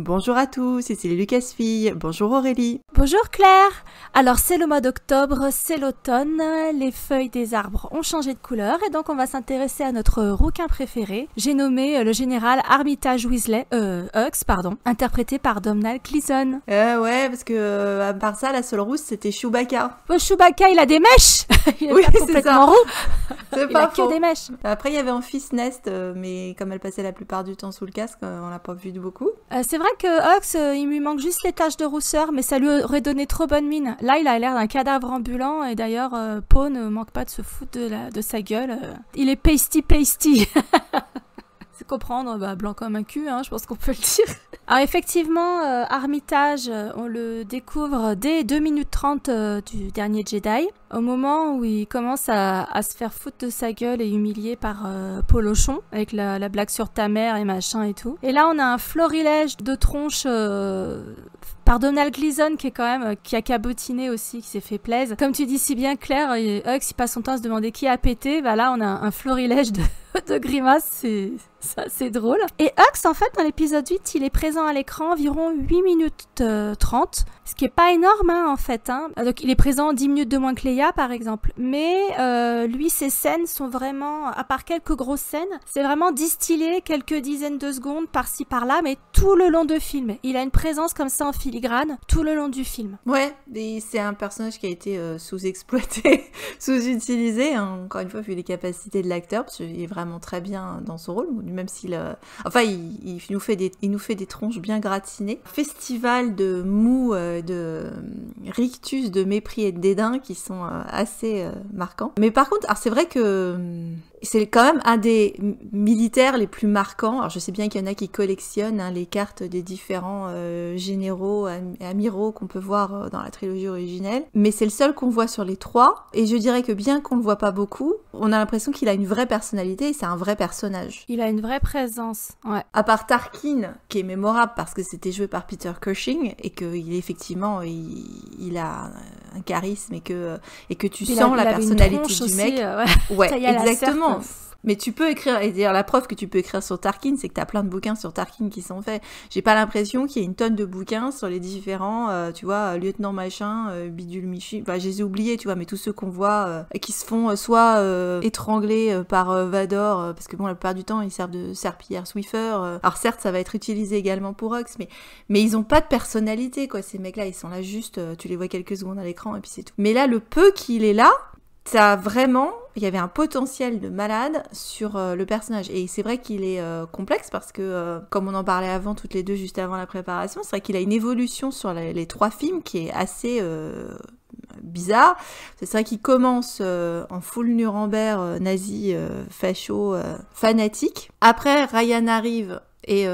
Bonjour à tous, ici les Lucasfilles. Bonjour Aurélie. Bonjour Claire. Alors c'est le mois d'octobre, c'est l'automne, les feuilles des arbres ont changé de couleur et donc on va s'intéresser à notre rouquin préféré. J'ai nommé le général Armitage Hux, interprété par Domhnall Gleeson. Ouais, parce que à part ça, la seule rousse c'était Chewbacca. Chewbacca il a des mèches. Il est oui, pas complètement roux. C'est il pas a faux. que des mèches. Après il y avait un fils Nest, mais comme elle passait la plupart du temps sous le casque, on l'a pas vu de beaucoup. C'est vrai que Hux, il lui manque juste les taches de rousseur, mais ça lui aurait donné trop bonne mine. Là, il a l'air d'un cadavre ambulant, et d'ailleurs, Poe ne manque pas de se foutre de sa gueule. Il est pasty. C'est comprendre, blanc comme un cul, je pense qu'on peut le dire. Alors effectivement, Armitage, on le découvre dès 2 minutes 30 du dernier Jedi, au moment où il commence à se faire foutre de sa gueule et humilié par Polochon, avec la blague sur ta mère et machin et tout. Et là, on a un florilège de tronches par Domhnall Gleeson qui a cabotiné aussi, qui s'est fait plaisir. Comme tu dis si bien Claire, Hux il passe son temps à se demander qui a pété, là on a un florilège de grimaces, c'est drôle. Et Hux en fait dans l'épisode 8 il est présent à l'écran environ 8 minutes 30, ce qui est pas énorme en fait. Donc il est présent 10 minutes de moins que Leia par exemple, mais lui ses scènes sont vraiment, à part quelques grosses scènes, c'est vraiment distillé quelques dizaines de secondes par-ci par-là, mais tout le long du film. Il a une présence comme ça en filigrane tout le long du film. Ouais, et c'est un personnage qui a été sous-exploité, sous-utilisé, encore une fois vu les capacités de l'acteur, parce qu'il est vraiment très bien dans son rôle, même s'il il nous fait des tronches bien gratinées. Festival de mou, de rictus, de mépris et de dédain qui sont assez marquants. Mais par contre, alors c'est vrai que c'est quand même un des militaires les plus marquants. Alors je sais bien qu'il y en a qui collectionnent les cartes des différents généraux et amiraux qu'on peut voir dans la trilogie originelle, mais c'est le seul qu'on voit sur les 3, et je dirais que bien qu'on le voit pas beaucoup, on a l'impression qu'il a une vraie personnalité et c'est un vrai personnage. Il a une vraie présence, ouais. À part Tarkin, qui est mémorable parce que c'était joué par Peter Cushing et qu'il effectivement il a un charisme et que tu sens la personnalité du mec. Ouais, exactement. Mais tu peux écrire, et dire la preuve que tu peux écrire sur Tarkin, c'est que t'as plein de bouquins sur Tarkin qui sont faits. J'ai pas l'impression qu'il y ait une tonne de bouquins sur les différents, tu vois, lieutenant machin, bidule michi, je les ai oubliés, tu vois, mais tous ceux qu'on voit qui se font soit étrangler par Vador, parce que bon, la plupart du temps, ils servent de serpillière Swiffer. Alors certes, ça va être utilisé également pour Hux, mais ils ont pas de personnalité, quoi, ces mecs-là, ils sont là juste, tu les vois quelques secondes à l'écran et puis c'est tout. Mais là, le peu qu'il est là, ça vraiment, il y avait un potentiel de malade sur le personnage. Et c'est vrai qu'il est complexe parce que, comme on en parlait avant, toutes les deux, juste avant la préparation, c'est vrai qu'il a une évolution sur les 3 films qui est assez bizarre. C'est vrai qu'il commence en full Nuremberg, nazi, facho, fanatique. Après, Ryan arrive et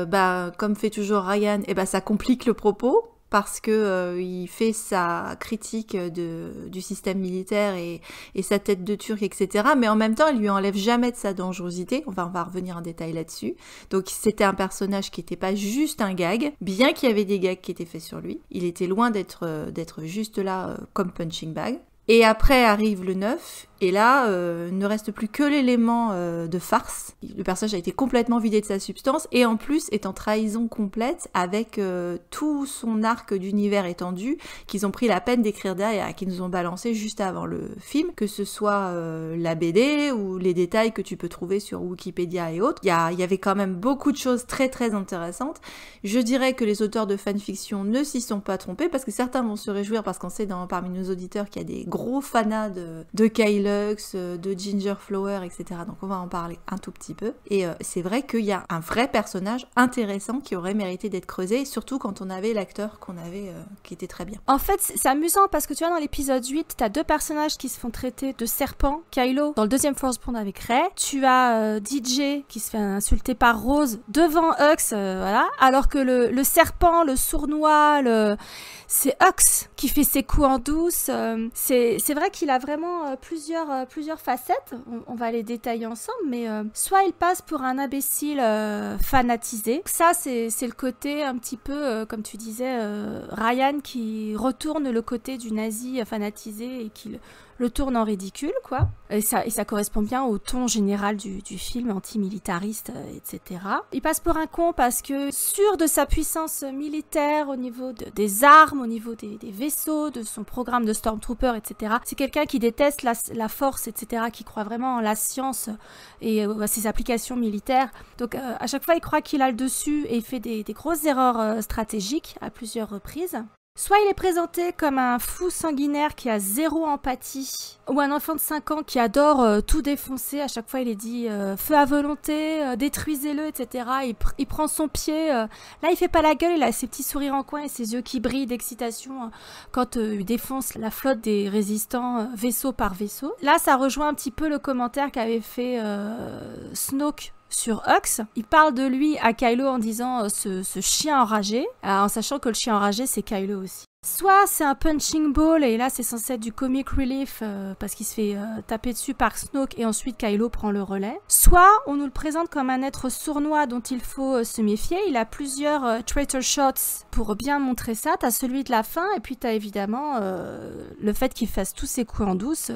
comme fait toujours Ryan, ça complique le propos. Parce que il fait sa critique du système militaire et sa tête de turc, etc. Mais en même temps, il lui enlève jamais de sa dangerosité. On va revenir en détail là-dessus. Donc c'était un personnage qui n'était pas juste un gag, bien qu'il y avait des gags qui étaient faits sur lui. Il était loin d'être juste là comme punching bag. Et après arrive le 9, et là, ne reste plus que l'élément de farce. Le personnage a été complètement vidé de sa substance, et en plus est en trahison complète avec tout son arc d'univers étendu qu'ils ont pris la peine d'écrire derrière, et qu'ils nous ont balancé juste avant le film, que ce soit la BD ou les détails que tu peux trouver sur Wikipédia et autres. Il y avait quand même beaucoup de choses très très intéressantes. Je dirais que les auteurs de fanfiction ne s'y sont pas trompés, parce que certains vont se réjouir, parce qu'on sait parmi nos auditeurs qu'il y a des gros fanats de Kyle Hux, de Ginger Flower, etc. Donc on va en parler un tout petit peu. Et c'est vrai qu'il y a un vrai personnage intéressant qui aurait mérité d'être creusé, surtout quand on avait l'acteur qu'on avait qui était très bien. En fait, c'est amusant parce que tu vois, dans l'épisode 8, t'as 2 personnages qui se font traiter de serpents. Kylo, dans le deuxième Force Bond avec Rey. Tu as DJ qui se fait insulter par Rose devant Hux, voilà. Alors que le serpent, le sournois, c'est Hux qui fait ses coups en douce. C'est vrai qu'il a vraiment plusieurs facettes. On va les détailler ensemble, mais soit il passe pour un imbécile fanatisé. Ça, c'est le côté un petit peu, comme tu disais, Ryan qui retourne le côté du nazi fanatisé et qui le tourne en ridicule, quoi. Et ça correspond bien au ton général du film antimilitariste, etc. Il passe pour un con parce que, sûr de sa puissance militaire au niveau des armes, au niveau des vaisseaux, de son programme de Stormtrooper, etc. C'est quelqu'un qui déteste la force, etc., qui croit vraiment en la science et à ses applications militaires. Donc, à chaque fois, il croit qu'il a le dessus et il fait des grosses erreurs stratégiques à plusieurs reprises. Soit il est présenté comme un fou sanguinaire qui a zéro empathie, ou un enfant de 5 ans qui adore tout défoncer. À chaque fois, il est dit feu à volonté, détruisez-le, etc. Il prend son pied. Là, il fait pas la gueule, il a ses petits sourires en coin et ses yeux qui brillent d'excitation quand il défonce la flotte des résistants vaisseau par vaisseau. Là, ça rejoint un petit peu le commentaire qu'avait fait Snoke sur Hux. Il parle de lui à Kylo en disant ce chien enragé, en sachant que le chien enragé c'est Kylo aussi. Soit c'est un punching ball et là c'est censé être du comic relief parce qu'il se fait taper dessus par Snoke et ensuite Kylo prend le relais. Soit on nous le présente comme un être sournois dont il faut se méfier. Il a plusieurs traitor shots pour bien montrer ça. T'as celui de la fin et puis t'as évidemment le fait qu'il fasse tous ses coups en douce.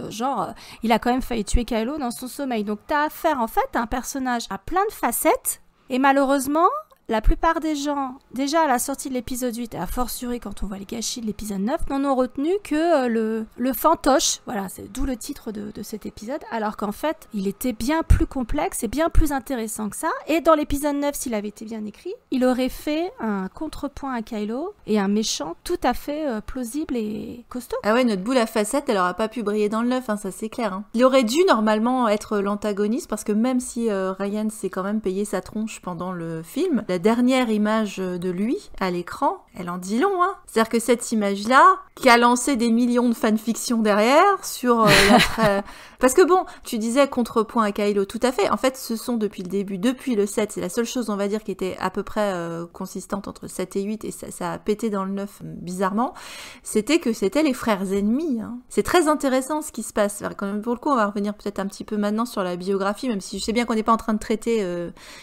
Il a quand même failli tuer Kylo dans son sommeil. Donc t'as affaire en fait à un personnage à plein de facettes et malheureusement la plupart des gens, déjà à la sortie de l'épisode 8 et à fortiori quand on voit les gâchis de l'épisode 9, n'en ont retenu que le fantoche. Voilà, c'est d'où le titre de cet épisode. Alors qu'en fait, il était bien plus complexe et bien plus intéressant que ça. Et dans l'épisode 9, s'il avait été bien écrit, il aurait fait un contrepoint à Kylo et un méchant tout à fait plausible et costaud. Ah ouais, notre boule à facettes, elle aura pas pu briller dans le 9, hein, ça c'est clair. Hein. Il aurait dû normalement être l'antagoniste parce que même si Ryan s'est quand même payé sa tronche pendant le film, la dernière image de lui à l'écran, elle en dit long, hein. C'est-à-dire que cette image-là, qui a lancé des millions de fanfictions derrière sur parce que bon, tu disais contrepoint à Kylo, tout à fait. En fait, ce sont depuis le début, depuis le 7, c'est la seule chose, on va dire, qui était à peu près consistante entre 7 et 8, et ça a pété dans le 9 bizarrement, c'était les frères ennemis. Hein. C'est très intéressant ce qui se passe. Quand même, pour le coup, on va revenir peut-être un petit peu maintenant sur la biographie, même si je sais bien qu'on n'est pas en train de traiter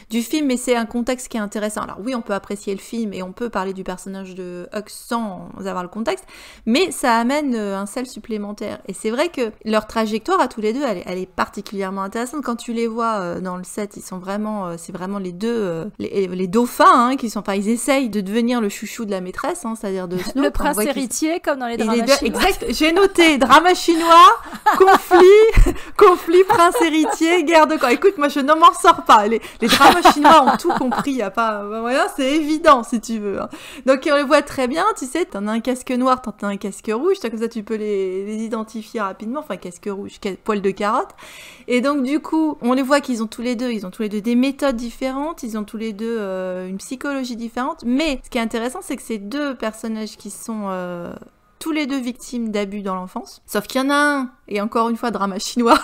du film, mais c'est un contexte qui est intéressant. Alors oui, on peut apprécier le film et on peut parler du personnage de Hux sans avoir le contexte, mais ça amène un sel supplémentaire. Et c'est vrai que leur trajectoire à tous les deux, elle est particulièrement intéressante. Quand tu les vois dans le set, ils sont vraiment, c'est vraiment les deux, les dauphins, hein, qui sont, enfin, ils essayent de devenir le chouchou de la maîtresse, hein, c'est-à-dire de Snoke. Le prince héritier, comme dans les dramas chinois. Exact, j'ai noté, drama chinois, conflit, prince héritier, guerre de camp. Écoute, moi je n'en m'en sors pas. Les dramas chinois ont tout compris, il y a pas moyen, c'est évident si tu veux. Hein. Donc on les voit très bien, tu sais, t'en as un casque noir, t'en as un casque rouge, comme ça tu peux les identifier rapidement, enfin casque rouge, poil de carotte. Et donc du coup, on les voit qu'ils ont tous les deux des méthodes différentes, ils ont tous les deux une psychologie différente, mais ce qui est intéressant, c'est que ces deux personnages qui sont tous les deux victimes d'abus dans l'enfance, sauf qu'il y en a un, et encore une fois drama chinois,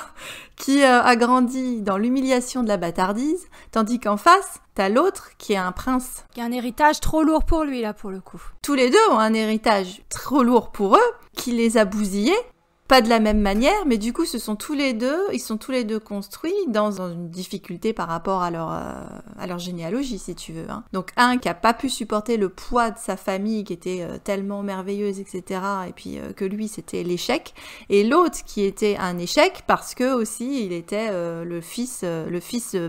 qui a grandi dans l'humiliation de la bâtardise, tandis qu'en face, t'as l'autre qui est un prince. Qui a un héritage trop lourd pour lui, là, pour le coup. Tous les deux ont un héritage trop lourd pour eux, qui les a bousillés, pas de la même manière, mais du coup, ils sont tous les deux construits dans une difficulté par rapport à leur généalogie, si tu veux. Hein. Donc, un qui a pas pu supporter le poids de sa famille, qui était tellement merveilleuse, etc., et puis que lui, c'était l'échec, et l'autre qui était un échec parce que aussi, il était le fils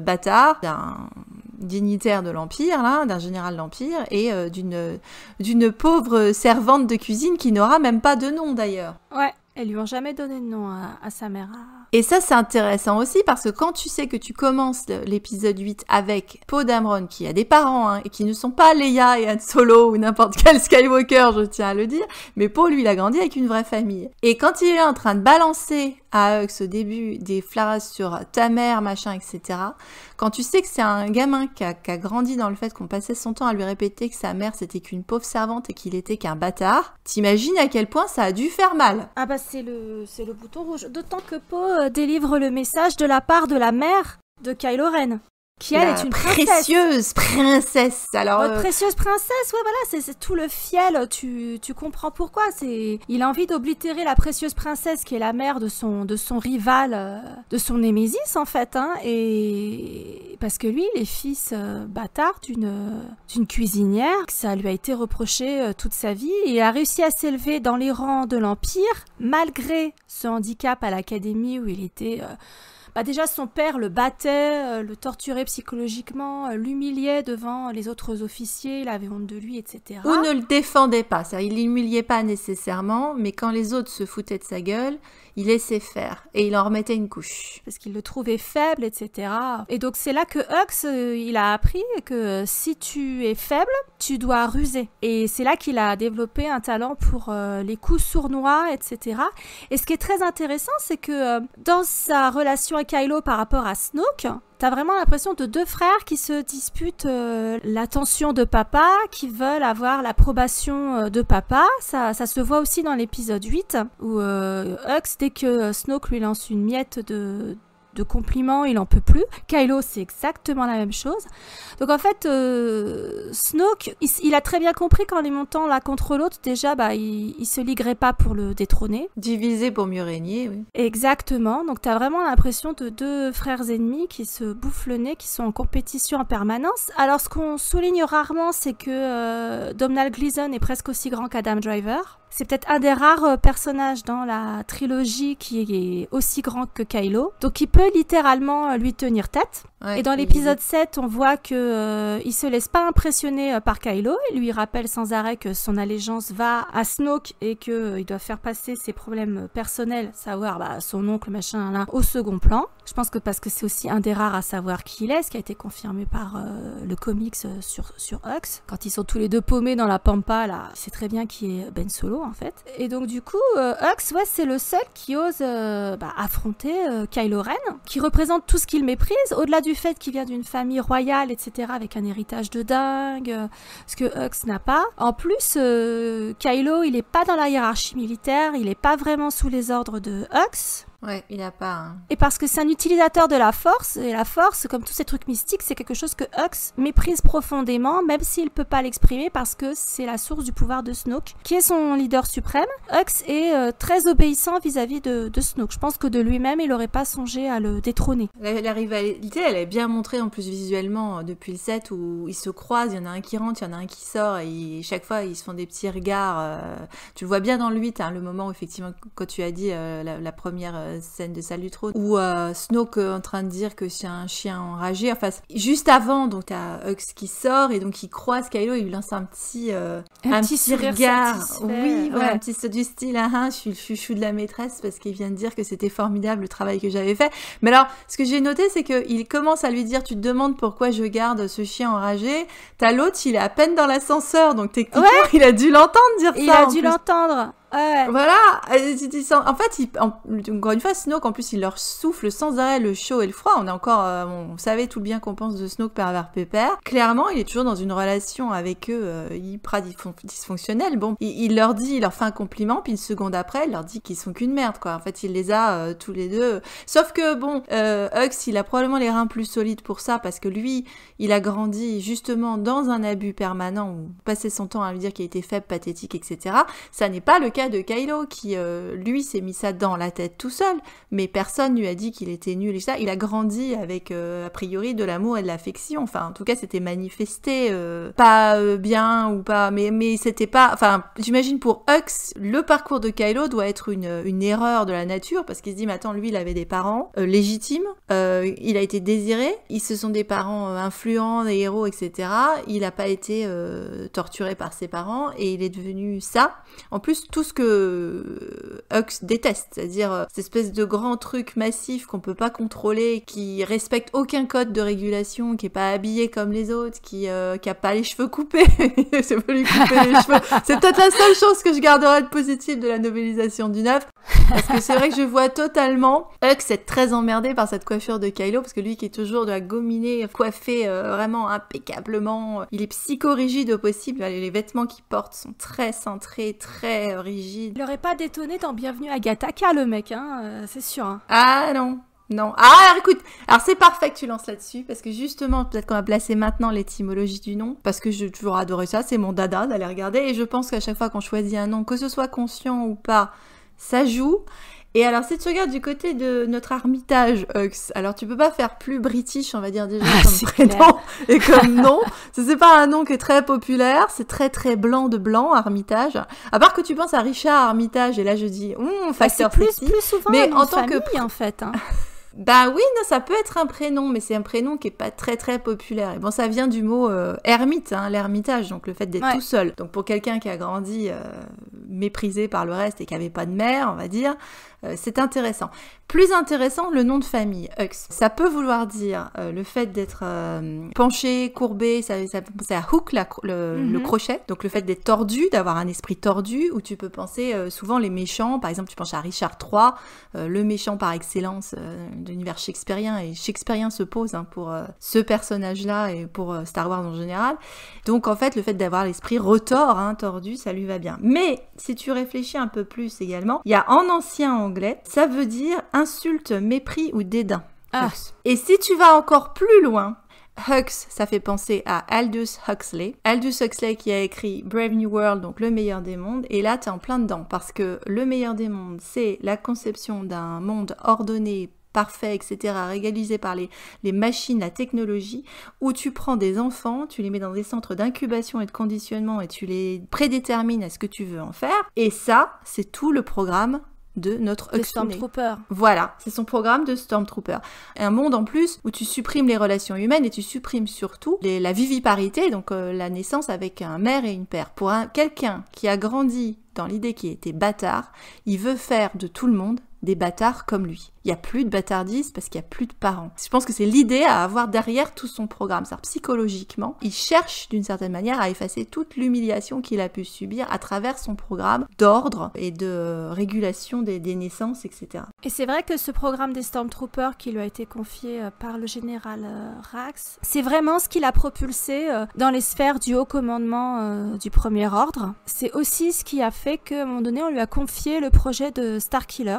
bâtard d'un dignitaire de l'Empire, là, d'un général de l'Empire, et d'une pauvre servante de cuisine qui n'aura même pas de nom, d'ailleurs. Ouais. Elles lui ont jamais donné de nom à sa mère. Et ça, c'est intéressant aussi parce que quand tu sais que tu commences l'épisode 8 avec Poe Dameron qui a des parents hein, et qui ne sont pas Leia et Han Solo ou n'importe quel Skywalker, je tiens à le dire, mais Poe, lui, il a grandi avec une vraie famille. Et quand il est en train de balancer à Hux au début des phrases sur ta mère, machin, etc., quand tu sais que c'est un gamin qui a grandi dans le fait qu'on passait son temps à lui répéter que sa mère c'était qu'une pauvre servante et qu'il était qu'un bâtard, t'imagines à quel point ça a dû faire mal. Ah bah c'est le bouton rouge. D'autant que Poe délivre le message de la part de la mère de Kylo Ren. qui elle est une précieuse princesse. Alors votre précieuse princesse, ouais voilà, c'est tout le fiel, tu comprends pourquoi, il a envie d'oblitérer la précieuse princesse qui est la mère de son rival, de son némésis en fait, hein, et parce que lui, il est fils bâtard d'une cuisinière, ça lui a été reproché toute sa vie, et il a réussi à s'élever dans les rangs de l'Empire malgré ce handicap à l'académie où il était déjà son père le battait, le torturait psychologiquement, l'humiliait devant les autres officiers, il avait honte de lui, etc. Ou ne le défendait pas, c'est-à-dire il l'humiliait pas nécessairement, mais quand les autres se foutaient de sa gueule, il laissait faire et il en remettait une couche. Parce qu'il le trouvait faible, etc. Et donc c'est là que Hux, il a appris que si tu es faible, tu dois ruser. Et c'est là qu'il a développé un talent pour les coups sournois, etc. Et ce qui est très intéressant, c'est que dans sa relation avec Kylo par rapport à Snoke, t'as vraiment l'impression de deux frères qui se disputent l'attention de papa, qui veulent avoir l'approbation de papa. Ça se voit aussi dans l'épisode 8, où Hux, dès que Snoke lui lance une miette de compliments, il en peut plus. Kylo, c'est exactement la même chose. Donc en fait, Snoke, il a très bien compris qu'en les montant l'un contre l'autre, déjà, il se liguerait pas pour le détrôner. Diviser pour mieux régner, oui. Exactement. Donc t'as vraiment l'impression de deux frères ennemis qui se bouffent le nez, qui sont en compétition en permanence. Alors ce qu'on souligne rarement, c'est que Domhnall Gleeson est presque aussi grand qu'Adam Driver. C'est peut-être un des rares personnages dans la trilogie qui est aussi grand que Kylo. Donc il peut littéralement lui tenir tête. Ouais, et dans l'épisode 7, on voit que il se laisse pas impressionner par Kylo. Il lui rappelle sans arrêt que son allégeance va à Snoke et qu'il doit faire passer ses problèmes personnels, savoir son oncle, machin, là, au second plan. Je pense que parce que c'est aussi un des rares à savoir qui il est, ce qui a été confirmé par le comics sur Hux. Quand ils sont tous les deux paumés dans la pampa, là, c'est très bien qui est Ben Solo, en fait. Et donc, du coup, Hux, ouais, c'est le seul qui ose affronter Kylo Ren, qui représente tout ce qu'il méprise, au-delà du fait qu'il vient d'une famille royale, etc., avec un héritage de dingue, ce que Hux n'a pas. En plus, Kylo, il est pas dans la hiérarchie militaire, il est pas vraiment sous les ordres de Hux. Ouais, il a pas... Hein. Et parce que c'est un utilisateur de la force, et la force, comme tous ces trucs mystiques, c'est quelque chose que Hux méprise profondément, même s'il peut pas l'exprimer, parce que c'est la source du pouvoir de Snoke, qui est son leader suprême. Hux est très obéissant vis-à-vis de Snoke. Je pense que de lui-même, il aurait pas songé à le détrôner. La rivalité, elle est bien montrée en plus visuellement depuis le set, où ils se croisent, il y en a un qui rentre, il y en a un qui sort, et chaque fois, ils se font des petits regards. Tu le vois bien dans le 8, hein, le moment où, effectivement, quand tu as dit la première... scène de Salut Trône où Snoke en train de dire que c'est un chien enragé, enfin juste avant, donc t'as Hux qui sort et donc il croise Kylo, il lui lance un petit regard, oui, ouais. Un petit saut du style je suis le chouchou de la maîtresse parce qu'il vient de dire que c'était formidable le travail que j'avais fait. Mais alors ce que j'ai noté, c'est qu'il commence à lui dire, tu te demandes pourquoi je garde ce chien enragé, t'as l'autre, il est à peine dans l'ascenseur, donc techniquement il a dû l'entendre dire ça. Il a dû l'entendre. Ouais. Voilà, en fait, encore une fois, Snoke, en plus, il leur souffle sans arrêt le chaud et le froid. On savait tout le bien qu'on pense de Snoke pervers pépère. Clairement, il est toujours dans une relation avec eux hyper dysfonctionnelle. Bon, il leur fait un compliment, puis une seconde après, il leur dit qu'ils sont qu'une merde, quoi. En fait, il les a tous les deux. Sauf que, bon, Hux, il a probablement les reins plus solides pour ça, parce que lui, il a grandi justement dans un abus permanent, où passer son temps à lui dire qu'il était faible, pathétique, etc. Ça n'est pas le cas de Kylo qui lui s'est mis ça dans la tête tout seul, mais personne lui a dit qu'il était nul et ça. Il a grandi avec a priori de l'amour et de l'affection, enfin en tout cas c'était manifesté pas bien ou pas, mais c'était pas, enfin j'imagine pour Hux le parcours de Kylo doit être une erreur de la nature, parce qu'il se dit mais attends, lui il avait des parents légitimes, il a été désiré, ils se sont des parents influents, des héros, etc. Il a pas été torturé par ses parents et il est devenu ça. En plus tout ce que Hux déteste, c'est-à-dire cette espèce de grand truc massif qu'on peut pas contrôler, qui respecte aucun code de régulation, qui est pas habillé comme les autres, qui a pas les cheveux coupés, c'est pas lui couper les cheveux. C'est peut-être la seule chose que je garderai de positif de la novélisation du 9, parce que c'est vrai que je vois totalement Hux être très emmerdé par cette coiffure de Kylo, parce que lui qui est toujours de la gominée, coiffé vraiment impeccablement, il est psycho-rigide au possible, les vêtements qu'il porte sont très cintrés, très rigides. Il aurait pas détonné dans Bienvenue à Gattaca, le mec, c'est sûr. Hein. Ah non. Non. Ah, écoute, alors c'est parfait que tu lances là-dessus, parce que justement, peut-être qu'on va placer maintenant l'étymologie du nom, parce que j'ai toujours adoré ça, c'est mon dada d'aller regarder, et je pense qu'à chaque fois qu'on choisit un nom, que ce soit conscient ou pas, ça joue. Et alors, si tu regardes du côté de notre Armitage, Hux, alors tu peux pas faire plus british, on va dire déjà, comme prénom et comme nom. C'est pas un nom qui est très populaire, c'est très très blanc de blanc, Armitage. À part que tu penses à Richard Armitage, et là je dis, facteur sexy. C'est plus souvent mais un nom en tant famille, que en fait. Hein. Bah oui, non, ça peut être un prénom, mais c'est un prénom qui est pas très très populaire. Et bon, ça vient du mot ermite, hein, l'ermitage, donc le fait d'être tout seul. Donc pour quelqu'un qui a grandi méprisé par le reste et qui avait pas de mère, on va dire, c'est intéressant. Plus intéressant, le nom de famille, Hux. Ça peut vouloir dire le fait d'être penché, courbé, ça peut penser à hook, le crochet, donc le fait d'être tordu, d'avoir un esprit tordu, où tu peux penser souvent les méchants, par exemple tu penses à Richard III, le méchant par excellence de l'univers shakespearien, et shakespearien se pose pour ce personnage-là et pour Star Wars en général. Donc en fait, le fait d'avoir l'esprit retors, tordu, ça lui va bien. Mais si tu réfléchis un peu plus également, il y a en ancien anglais, ça veut dire insulte, mépris ou dédain. Et si tu vas encore plus loin, Hux, ça fait penser à Aldous Huxley. Aldous Huxley qui a écrit Brave New World, donc le meilleur des mondes. Et là, t'es en plein dedans, parce que le meilleur des mondes, c'est la conception d'un monde ordonné, parfait, etc., régalisé par les machines, la technologie, où tu prends des enfants, tu les mets dans des centres d'incubation et de conditionnement et tu les prédétermines à ce que tu veux en faire. Et ça, c'est tout le programme de notre Huxley. Stormtrooper. Voilà, c'est son programme de Stormtrooper. Un monde en plus où tu supprimes les relations humaines et tu supprimes surtout la viviparité, donc la naissance avec un mère et une père. Pour quelqu'un qui a grandi dans l'idée qu'il était bâtard, il veut faire de tout le monde des bâtards comme lui. Il n'y a plus de bâtardise parce qu'il n'y a plus de parents. Je pense que c'est l'idée à avoir derrière tout son programme. C'est-à-dire psychologiquement, il cherche d'une certaine manière à effacer toute l'humiliation qu'il a pu subir à travers son programme d'ordre et de régulation des naissances, etc. Et c'est vrai que ce programme des Stormtroopers qui lui a été confié par le général Rax, c'est vraiment ce qu'il a propulsé dans les sphères du haut commandement du Premier Ordre. C'est aussi ce qui a fait qu'à un moment donné, on lui a confié le projet de Starkiller.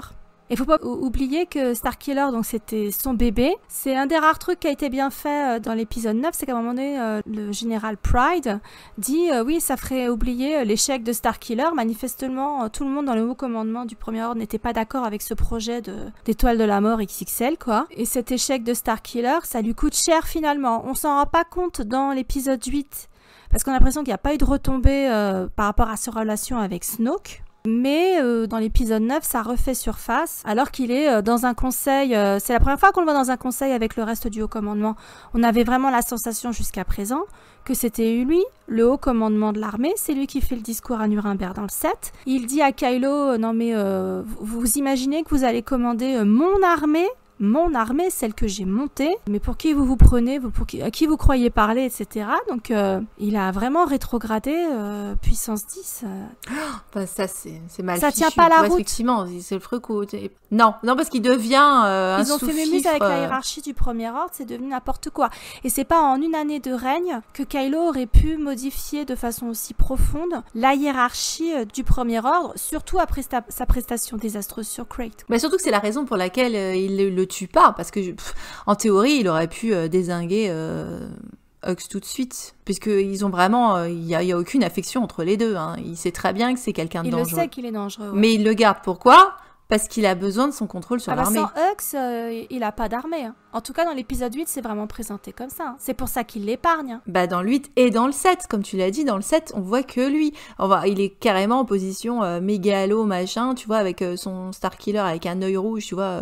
Il faut pas oublier que Starkiller, donc c'était son bébé. C'est un des rares trucs qui a été bien fait dans l'épisode 9, c'est qu'à un moment donné, le général Pride dit oui, ça ferait oublier l'échec de Starkiller. Manifestement, tout le monde dans le haut commandement du Premier Ordre n'était pas d'accord avec ce projet d'étoile de la mort XXL, quoi. Et cet échec de Starkiller, ça lui coûte cher finalement. On s'en rend pas compte dans l'épisode 8, parce qu'on a l'impression qu'il n'y a pas eu de retombée par rapport à sa relation avec Snoke. Mais dans l'épisode 9, ça refait surface, alors qu'il est dans un conseil, c'est la première fois qu'on le voit dans un conseil avec le reste du haut commandement. On avait vraiment la sensation jusqu'à présent que c'était lui, le haut commandement de l'armée, c'est lui qui fait le discours à Nuremberg dans le 7. Il dit à Kylo, non mais vous imaginez que vous allez commander mon armée, celle que j'ai montée, mais pour qui vous prenez, à qui vous croyez parler, etc. Donc il a vraiment rétrogradé puissance 10. Bah, ça c'est mal ça fichu. Tient pas la route. Effectivement, c'est le truc où non parce qu'il devient un ils ont fait mémuse avec la hiérarchie du Premier Ordre, c'est devenu n'importe quoi. Et c'est pas en une année de règne que Kylo aurait pu modifier de façon aussi profonde la hiérarchie du Premier Ordre, surtout après sa prestation désastreuse sur Crate. Bah surtout que c'est la raison pour laquelle il le tue pas, parce que en théorie il aurait pu dézinguer Hux tout de suite, puisqu'ils ont vraiment il y a aucune affection entre les deux, il sait très bien que c'est quelqu'un de dangereux. Il le sait qu'il est dangereux, ouais. Mais il le garde, pourquoi ? Parce qu'il a besoin de son contrôle sur l'armée. Sans Hux, il a pas d'armée. En tout cas, dans l'épisode 8, c'est vraiment présenté comme ça. C'est pour ça qu'il l'épargne. Bah, dans le 8 et dans le 7, comme tu l'as dit, dans le 7, on voit que lui. Il est carrément en position mégalo, machin, tu vois, avec son Starkiller avec un œil rouge, tu vois.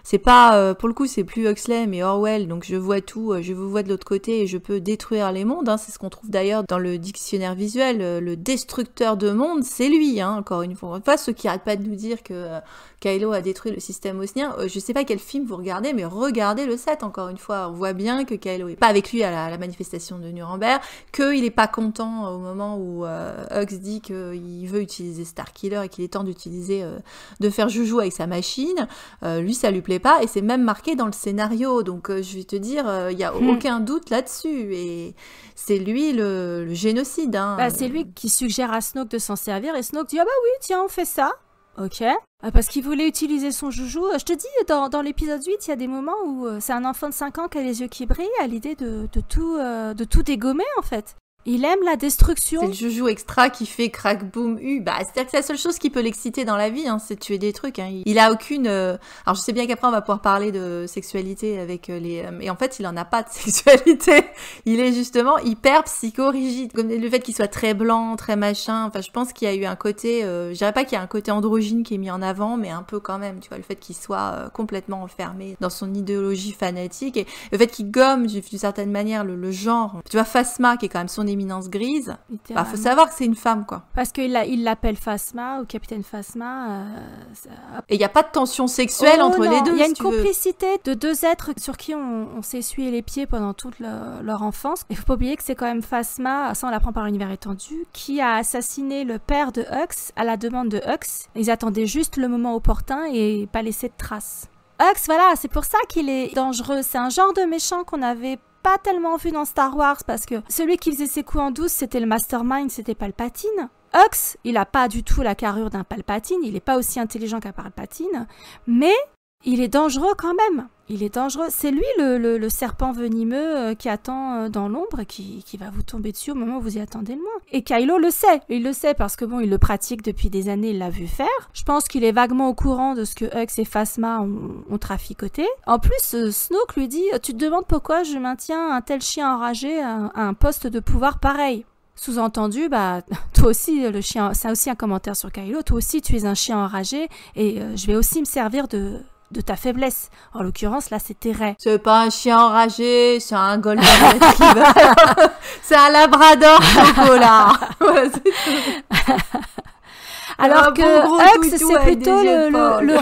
C'est pas, pour le coup, c'est plus Huxley, mais Orwell, donc je vois tout, je vous vois de l'autre côté et je peux détruire les mondes. C'est ce qu'on trouve d'ailleurs dans le dictionnaire visuel. Le destructeur de mondes, c'est lui, encore une fois. Ceux qui arrêtent pas de nous dire que Kylo a détruit le système osnien. Je sais pas quel film vous regardez, mais regardez le 7, encore une fois. On voit bien que Kylo est pas avec lui à la manifestation de Nuremberg, qu'il est pas content au moment où Hux dit qu'il veut utiliser Starkiller et qu'il est temps de faire joujou avec sa machine. Lui, ça lui plaît pas, et c'est même marqué dans le scénario. Donc, je vais te dire, il y a aucun doute là-dessus. Et c'est lui le génocide. C'est lui qui suggère à Snoke de s'en servir, et Snoke dit « Ah bah oui, tiens, on fait ça ». Ok. Parce qu'il voulait utiliser son joujou. Je te dis, dans l'épisode 8, il y a des moments où c'est un enfant de 5 ans qui a les yeux qui brillent à l'idée de tout dégommer, en fait. Il aime la destruction. C'est le joujou extra qui fait crack boom Bah, c'est-à-dire que c'est la seule chose qui peut l'exciter dans la vie, hein, c'est de tuer des trucs. Hein. Il a aucune. Alors je sais bien qu'après on va pouvoir parler de sexualité avec les. Et en fait, il en a pas de sexualité. Il est justement hyper psychorigide. Comme le fait qu'il soit très blanc, très machin. Enfin, je pense qu'il y a eu un côté. Je dirais pas qu'il y a un côté androgyne qui est mis en avant, mais un peu quand même. Tu vois, le fait qu'il soit complètement enfermé dans son idéologie fanatique et le fait qu'il gomme d'une certaine manière le genre. Tu vois, Phasma qui est quand même son éminence grise, bah, faut savoir que c'est une femme, quoi. Parce qu'il l'appelle Phasma, ou Capitaine Phasma. Et il n'y a pas de tension sexuelle entre les deux. Il y a une complicité de deux êtres sur qui on s'est essuyé les pieds pendant toute leur enfance. Il faut pas oublier que c'est quand même Phasma, ça on l'apprend par l'univers étendu, qui a assassiné le père de Hux à la demande de Hux. Ils attendaient juste le moment opportun et pas laissé de traces. Hux, voilà, c'est pour ça qu'il est dangereux. C'est un genre de méchant qu'on avait pas tellement vu dans Star Wars parce que celui qui faisait ses coups en douce, c'était le Mastermind, c'était Palpatine. Hux, il a pas du tout la carrure d'un Palpatine, il est pas aussi intelligent qu'un Palpatine, mais il est dangereux quand même. Il est dangereux. C'est lui le serpent venimeux qui attend dans l'ombre et qui va vous tomber dessus au moment où vous y attendez le moins. Et Kylo le sait. Il le sait parce que bon, il le pratique depuis des années, il l'a vu faire. Je pense qu'il est vaguement au courant de ce que Hux et Phasma ont traficoté. En plus, Snoke lui dit « Tu te demandes pourquoi je maintiens un tel chien enragé à un poste de pouvoir pareil ?» Sous-entendu, bah, toi aussi, le chien, c'est aussi un commentaire sur Kylo, toi aussi tu es un chien enragé et je vais aussi me servir de ta faiblesse. En l'occurrence, là, c'était Rey. C'est pas un chien enragé, c'est un golden retriever. C'est un labrador chocolat. Voilà, c'est tout. Alors que Hux, c'est plutôt le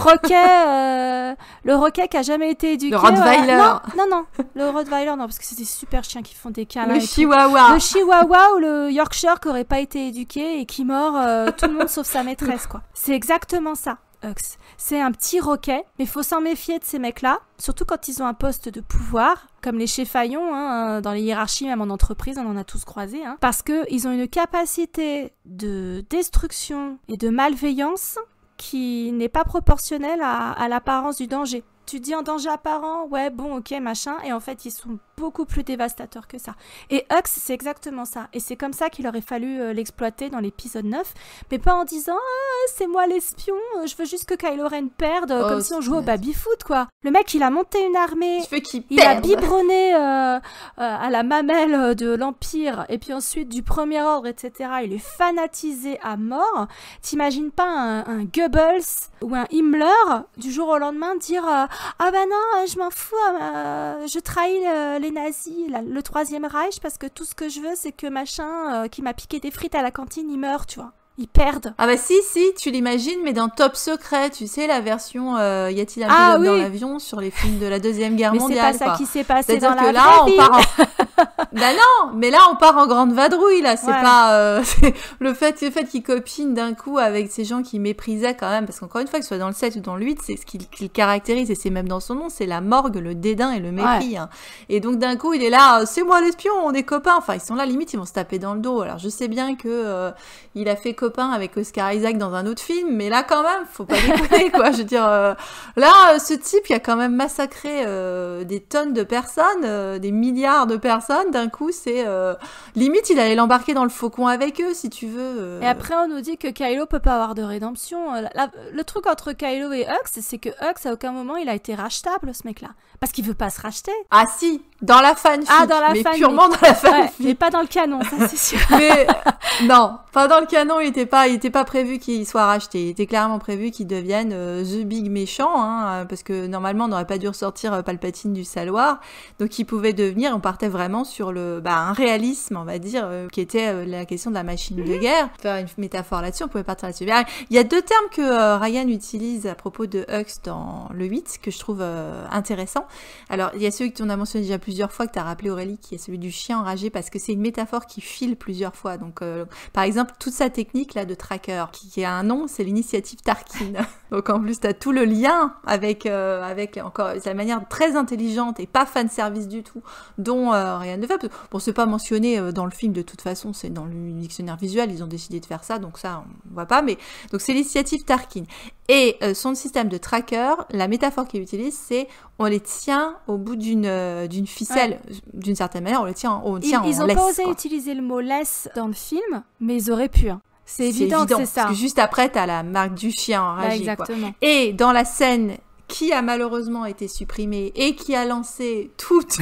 roquet qui a jamais été éduqué. Le Rottweiler. Non. Le Rottweiler, non, parce que c'est des super chiens qui font des câlins. Le Chihuahua. Le Chihuahua ou le Yorkshire qui aurait pas été éduqué et qui mord tout le monde sauf sa maîtresse, quoi. C'est exactement ça. Hux. C'est un petit roquet, mais il faut s'en méfier de ces mecs-là, surtout quand ils ont un poste de pouvoir, comme les chefaillons, hein, dans les hiérarchies, même en entreprise, on en a tous croisé, hein, parce qu'ils ont une capacité de destruction et de malveillance qui n'est pas proportionnelle à l'apparence du danger. Tu dis en danger apparent, ouais, bon, ok, machin, et en fait, ils sont beaucoup plus dévastateurs que ça. Et Hux, c'est exactement ça. Et c'est comme ça qu'il aurait fallu l'exploiter dans l'épisode 9, mais pas en disant « c'est moi l'espion, je veux juste que Kylo Ren perde, comme si on jouait au baby-foot, quoi. » Le mec, il a monté une armée, il a biberonné à la mamelle de l'Empire, et puis ensuite du Premier Ordre, etc. Il est fanatisé à mort. T'imagines pas un Goebbels ou un Himmler, du jour au lendemain, dire ah bah non, je m'en fous, je trahis les nazis, le Troisième Reich, parce que tout ce que je veux, c'est que machin qui m'a piqué des frites à la cantine, il meurt, tu vois. Ils perdent. Ah bah si, tu l'imagines, mais dans Top Secret, tu sais, la version y a-t-il un pilote dans l'avion sur les films de la Deuxième Guerre mondiale. Mais c'est pas ça qui s'est passé dans la vraie vie. Bah non, mais là on part en grande vadrouille, là, c'est pas c'est le fait qu'il copine d'un coup avec ces gens qui méprisaient quand même, parce qu'encore une fois, que ce soit dans le 7 ou dans le 8, c'est ce qui le caractérise, et c'est même dans son nom, c'est la morgue, le dédain et le mépris. Hein. Et donc d'un coup, il est là, c'est moi l'espion, on est copains. Enfin, ils sont là, limite, ils vont se taper dans le dos. Alors je sais bien que il a fait copain avec Oscar Isaac dans un autre film, mais là quand même, faut pas déconner, quoi. Je veux dire, là, ce type qui a quand même massacré des tonnes de personnes, des milliards de personnes, d'un coup, c'est limite, il allait l'embarquer dans le faucon avec eux, si tu veux. Et après, on nous dit que Kylo peut pas avoir de rédemption. Le truc entre Kylo et Hux, c'est que Hux, à aucun moment, il a été rachetable, ce mec-là. Parce qu'il veut pas se racheter. Ah si, dans la fanfic. Ah, dans la fanfic. Mais purement dans la fanfic. Mais pas dans le canon, ça c'est sûr. Mais non, pas dans le canon, il était pas prévu qu'il soit racheté. Il était clairement prévu qu'il devienne the big méchant, hein, parce que normalement, on n'aurait pas dû ressortir Palpatine du saloir. Donc il pouvait devenir, on partait vraiment sur un réalisme, on va dire, qui était la question de la machine de guerre. Faire une métaphore là-dessus, on pouvait partir là-dessus. Il y a deux termes que Ryan utilise à propos de Hux dans le 8 que je trouve intéressant. Alors, il y a celui que tu en as mentionné déjà plusieurs fois, que tu as rappelé Aurélie, qui est celui du chien enragé, parce que c'est une métaphore qui file plusieurs fois. Donc, par exemple, toute sa technique là de tracker, qui a un nom, c'est l'initiative Tarkin. Donc, en plus, tu as tout le lien avec encore sa manière très intelligente et pas fanservice du tout, dont Ryan rien de faible. Bon, c'est pas mentionné dans le film de toute façon, c'est dans le dictionnaire visuel, ils ont décidé de faire ça, donc ça, on voit pas, mais donc c'est l'initiative Tarkin. Et son système de tracker, la métaphore qu'il utilise, c'est on les tient au bout d'une ficelle, d'une certaine manière, on les tient en laisse. Ils n'ont pas osé utiliser le mot laisse dans le film, mais ils auraient pu. C'est évident que c'est ça. Parce que juste après, t'as la marque du chien enragé. Exactement. Et dans la scène qui a malheureusement été supprimée et qui a lancé toute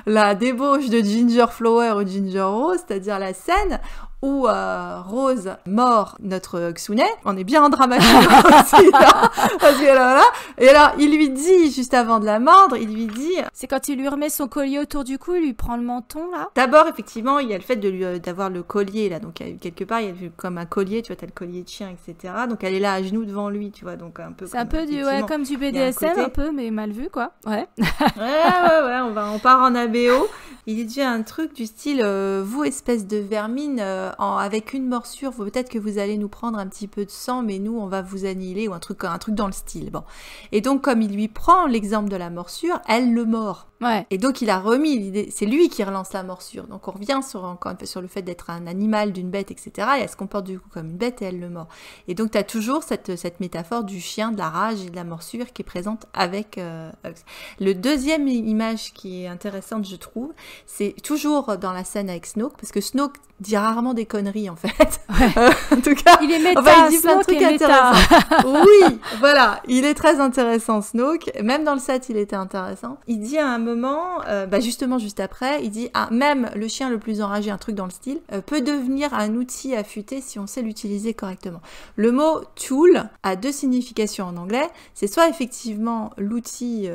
la débauche de Ginger Flower ou Ginger Rose, c'est-à-dire la scène où Rose mord notre Xune, on est bien en dramatique aussi là, parce que là, et alors il lui dit, juste avant de la mordre, il lui dit... C'est quand il lui remet son collier autour du cou, il lui prend le menton là. D'abord, effectivement, il y a le fait d'avoir le collier là, donc quelque part, il y a comme un collier, tu vois, t'as le collier de chien, etc. Donc elle est là à genoux devant lui, tu vois, donc un peu... C'est un peu comme du BDSM, un peu, mais mal vu, quoi. Ouais. ouais, on part en ABO. Il dit un truc du style, vous, espèce de vermine, avec une morsure, peut-être que vous allez nous prendre un petit peu de sang, mais nous, on va vous annihiler, ou un truc dans le style. Bon. Et donc, comme il lui prend l'exemple de la morsure, elle le mord. Ouais. Et donc, il a remis l'idée, c'est lui qui relance la morsure. Donc, on revient sur le fait d'être un animal, d'une bête, etc. Et elle se comporte du coup comme une bête et elle le mord. Et donc, tu as toujours cette métaphore du chien, de la rage et de la morsure qui est présente avec Hux. Le deuxième image qui est intéressante, je trouve, c'est toujours dans la scène avec Snoke, parce que Snoke dit rarement des conneries, en fait. Ouais. En tout cas, il est méta, il dit plein de trucs intéressants. Oui, voilà, il est très intéressant, Snoke. Même dans le set, il était intéressant. Il dit à un moment, justement juste après, il dit même le chien le plus enragé, un truc dans le style, peut devenir un outil affûté si on sait l'utiliser correctement. Le mot tool a deux significations en anglais. C'est soit effectivement l'outil,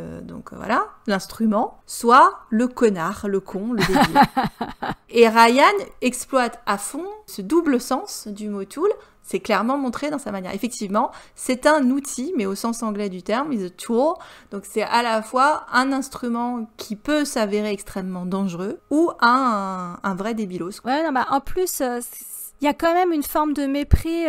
l'instrument, soit le connard, le con, le débile. Et Ryan exploite à fond ce double sens du mot tool. C'est clairement montré dans sa manière. Effectivement, c'est un outil, mais au sens anglais du terme, is a tool. Donc c'est à la fois un instrument qui peut s'avérer extrêmement dangereux ou un vrai débilos. Ouais, en plus... Il y a quand même une forme de mépris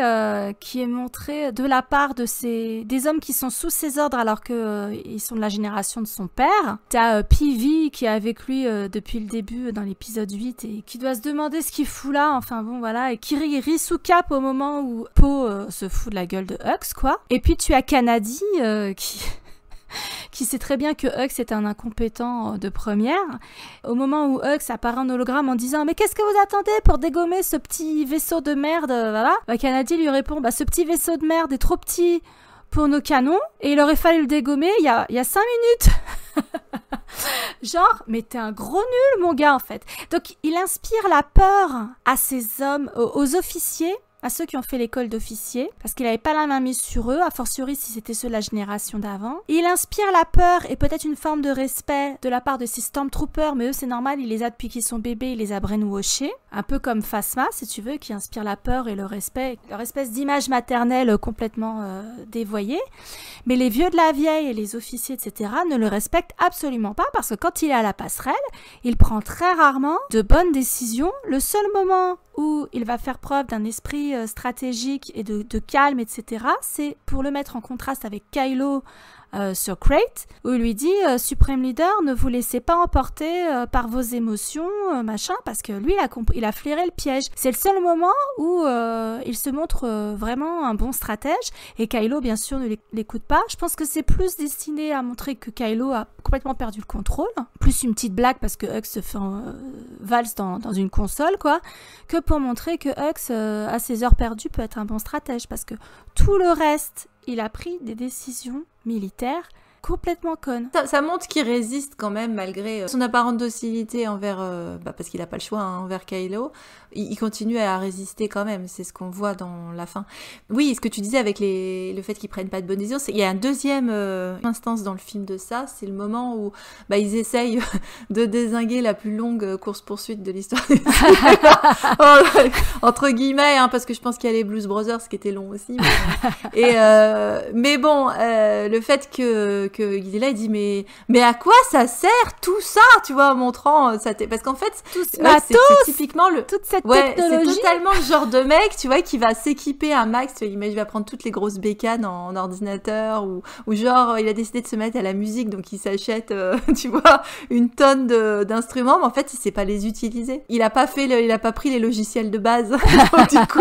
qui est montrée de la part des hommes qui sont sous ses ordres alors qu'ils sont de la génération de son père. T'as Peevy qui est avec lui depuis le début dans l'épisode 8 et qui doit se demander ce qu'il fout là, enfin bon voilà, et qui rit sous cap au moment où Poe se fout de la gueule de Hux, quoi. Et puis tu as Kanadi qui sait très bien que Hux est un incompétent de première. Au moment où Hux apparaît en hologramme en disant « Mais qu'est-ce que vous attendez pour dégommer ce petit vaisseau de merde ?» Voilà. Kanadi lui répond « Ce petit vaisseau de merde est trop petit pour nos canons et il aurait fallu le dégommer il y a 5 minutes. » Genre, mais t'es un gros nul, mon gars, en fait. Donc, il inspire la peur à ces hommes, aux officiers, à ceux qui ont fait l'école d'officiers, parce qu'il n'avait pas la main mise sur eux, a fortiori si c'était ceux de la génération d'avant. Il inspire la peur et peut-être une forme de respect de la part de ces Stormtroopers, mais eux c'est normal, il les a depuis qu'ils sont bébés, il les a brainwashés, un peu comme Phasma, si tu veux, qui inspire la peur et le respect, leur espèce d'image maternelle complètement dévoyée. Mais les vieux de la vieille et les officiers, etc., ne le respectent absolument pas, parce que quand il est à la passerelle, il prend très rarement de bonnes décisions. Le seul moment où il va faire preuve d'un esprit stratégique et de calme, etc., c'est pour le mettre en contraste avec Kylo sur Crate, où il lui dit Supreme Leader, ne vous laissez pas emporter par vos émotions, machin, parce que lui, il a flairé le piège. C'est le seul moment où il se montre vraiment un bon stratège, et Kylo, bien sûr, ne l'écoute pas. Je pense que c'est plus destiné à montrer que Kylo a complètement perdu le contrôle, plus une petite blague parce que Hux se fait valse dans une console, quoi, que pour montrer que Hux, à ses heures perdues, peut être un bon stratège, parce que tout le reste, il a pris des décisions militaires complètement conne. Ça montre qu'il résiste quand même malgré son apparente docilité envers, parce qu'il n'a pas le choix, envers Kylo. Il continue à résister quand même, c'est ce qu'on voit dans la fin. Oui, ce que tu disais avec le fait qu'ils prennent pas de bonnes décisions, il y a une deuxième instance dans le film de ça, c'est le moment où ils essayent de dézinguer la plus longue course-poursuite de l'histoire des entre guillemets, parce que je pense qu'il y a les Blues Brothers qui étaient longs aussi. Mais bon, le fait qu'il est là, il dit mais à quoi ça sert tout ça, tu vois, en montrant ça parce qu'en fait c'est typiquement toute cette technologie. C'est totalement le genre de mec, tu vois, qui va s'équiper un max, tu vois, il va prendre toutes les grosses bécanes en ordinateur ou genre il a décidé de se mettre à la musique, donc il s'achète tu vois, une tonne d'instruments, mais en fait il sait pas les utiliser. Il a pas pris les logiciels de base. Donc, du coup,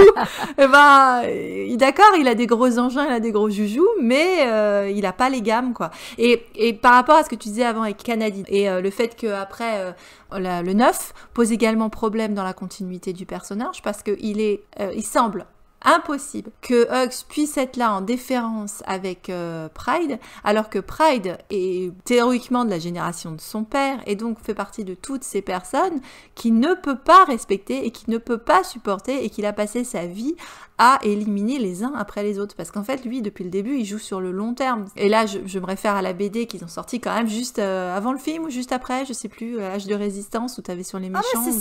d'accord, il a des gros engins, il a des gros joujoux, mais il a pas les gammes, quoi. Et par rapport à ce que tu disais avant avec Kanadi et le fait que après le 9 pose également problème dans la continuité du personnage parce que il semble impossible que Hux puisse être là en déférence avec Pride, alors que Pride est théoriquement de la génération de son père et donc fait partie de toutes ces personnes qui ne peut pas respecter et qui ne peut pas supporter et qu'il a passé sa vie à éliminer les uns après les autres. Parce qu'en fait, lui, depuis le début, il joue sur le long terme. Et là, je me réfère à la BD qu'ils ont sorti quand même juste avant le film ou juste après, je sais plus, Âge de résistance, où t'avais sur les méchants. Ah mais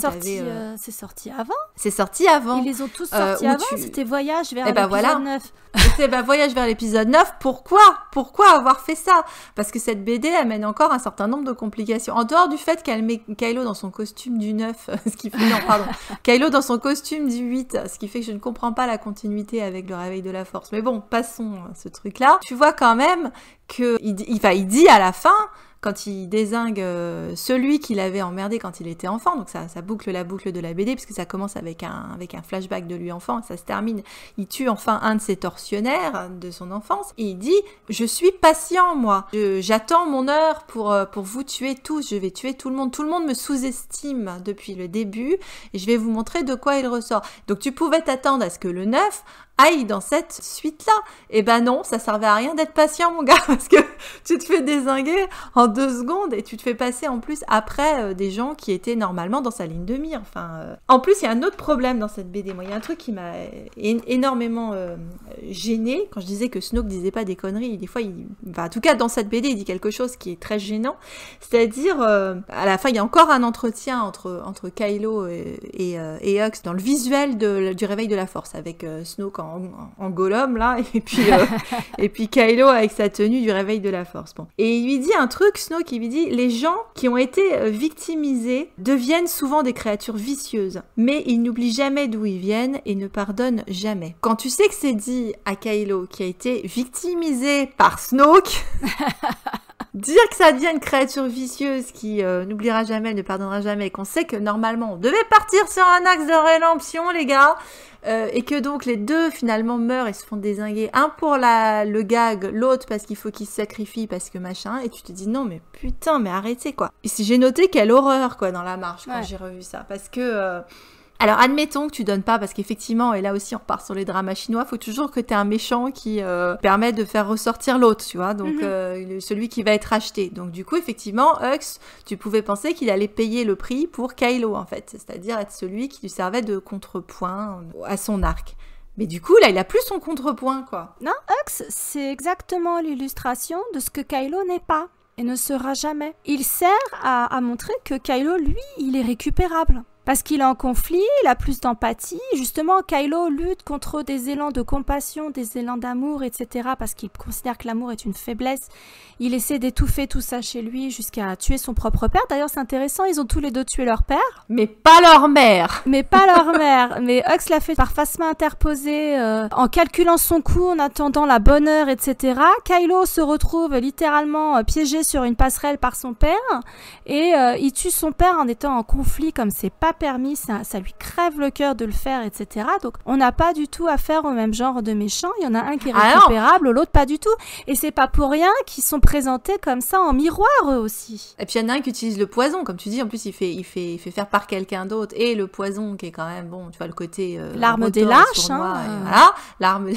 c'est sorti avant. C'est sorti avant. Ils les ont tous sortis avant, c'était Voyage vers l'épisode 9. C'était Voyage vers l'épisode 9. Pourquoi avoir fait ça? Parce que cette BD amène encore un certain nombre de complications. En dehors du fait qu'elle met Kylo dans son costume du 9, ce qui fait... Non, pardon. Kylo dans son costume du 8, ce qui fait que je ne comprends pas la continuité avec le réveil de la force. Mais bon, passons à ce truc-là. Tu vois quand même qu'il dit à la fin, quand il dézingue celui qu'il avait emmerdé quand il était enfant, donc ça boucle la boucle de la BD, puisque ça commence avec un flashback de lui enfant, et ça se termine, il tue enfin un de ses tortionnaires de son enfance, et il dit « Je suis patient, moi, j'attends mon heure pour vous tuer tous, je vais tuer tout le monde me sous-estime depuis le début, et je vais vous montrer de quoi il ressort. » Donc tu pouvais t'attendre à ce que le 9 aille dans cette suite-là. Et ben non, ça servait à rien d'être patient, mon gars, parce que tu te fais dézinguer en 2 secondes et tu te fais passer en plus après des gens qui étaient normalement dans sa ligne de mire. Enfin, en plus, il y a un autre problème dans cette BD. Moi, il y a un truc qui m'a énormément gênée quand je disais que Snoke disait pas des conneries. Des fois, en tout cas, dans cette BD, il dit quelque chose qui est très gênant. C'est-à-dire, à la fin, il y a encore un entretien entre Kylo et Hux dans le visuel du réveil de la Force avec Snoke en Gollum là et puis Kylo avec sa tenue du réveil de la force. Bon. Et il lui dit un truc, Snoke, il lui dit: les gens qui ont été victimisés deviennent souvent des créatures vicieuses, mais ils n'oublient jamais d'où ils viennent et ne pardonnent jamais. Quand tu sais que c'est dit à Kylo qui a été victimisé par Snoke, dire que ça devient une créature vicieuse qui n'oubliera jamais, ne pardonnera jamais, et qu'on sait que normalement on devait partir sur un axe de rédemption, les gars, et que donc les deux finalement meurent et se font dézinguer, un pour le gag, l'autre parce qu'il faut qu'il se sacrifie parce que machin, et tu te dis non mais putain, mais arrêtez quoi. Et si j'ai noté quelle horreur quoi dans la marche quand j'ai revu ça, parce que alors, admettons que tu donnes pas, parce qu'effectivement, et là aussi on repart sur les dramas chinois, faut toujours que tu aies un méchant qui permet de faire ressortir l'autre, tu vois, donc celui qui va être acheté. Donc du coup, effectivement, Hux, tu pouvais penser qu'il allait payer le prix pour Kylo, en fait, c'est-à-dire être celui qui lui servait de contrepoint à son arc. Mais du coup, là, il a plus son contrepoint, quoi. Non, Hux, c'est exactement l'illustration de ce que Kylo n'est pas, et ne sera jamais. Il sert à montrer que Kylo, lui, il est récupérable. Parce qu'il est en conflit, il a plus d'empathie. Justement, Kylo lutte contre des élans de compassion, des élans d'amour, etc. Parce qu'il considère que l'amour est une faiblesse. Il essaie d'étouffer tout ça chez lui jusqu'à tuer son propre père. D'ailleurs, c'est intéressant, ils ont tous les deux tué leur père. Mais pas leur mère. Mais pas leur mère. Mais Hux l'a fait par face-main interposée, en calculant son coup, en attendant la bonne heure, etc. Kylo se retrouve littéralement piégé sur une passerelle par son père. Et il tue son père en étant en conflit, comme c'est pas permis, ça lui crève le cœur de le faire, etc. Donc on n'a pas du tout affaire au même genre de méchants. Il y en a un qui est récupérable, l'autre pas du tout. Et c'est pas pour rien qu'ils sont présentés comme ça en miroir eux aussi. Et puis il y en a un qui utilise le poison, comme tu dis, en plus il fait faire par quelqu'un d'autre, et le poison qui est quand même, bon, tu vois le côté... l'arme des lâches, voilà, l'arme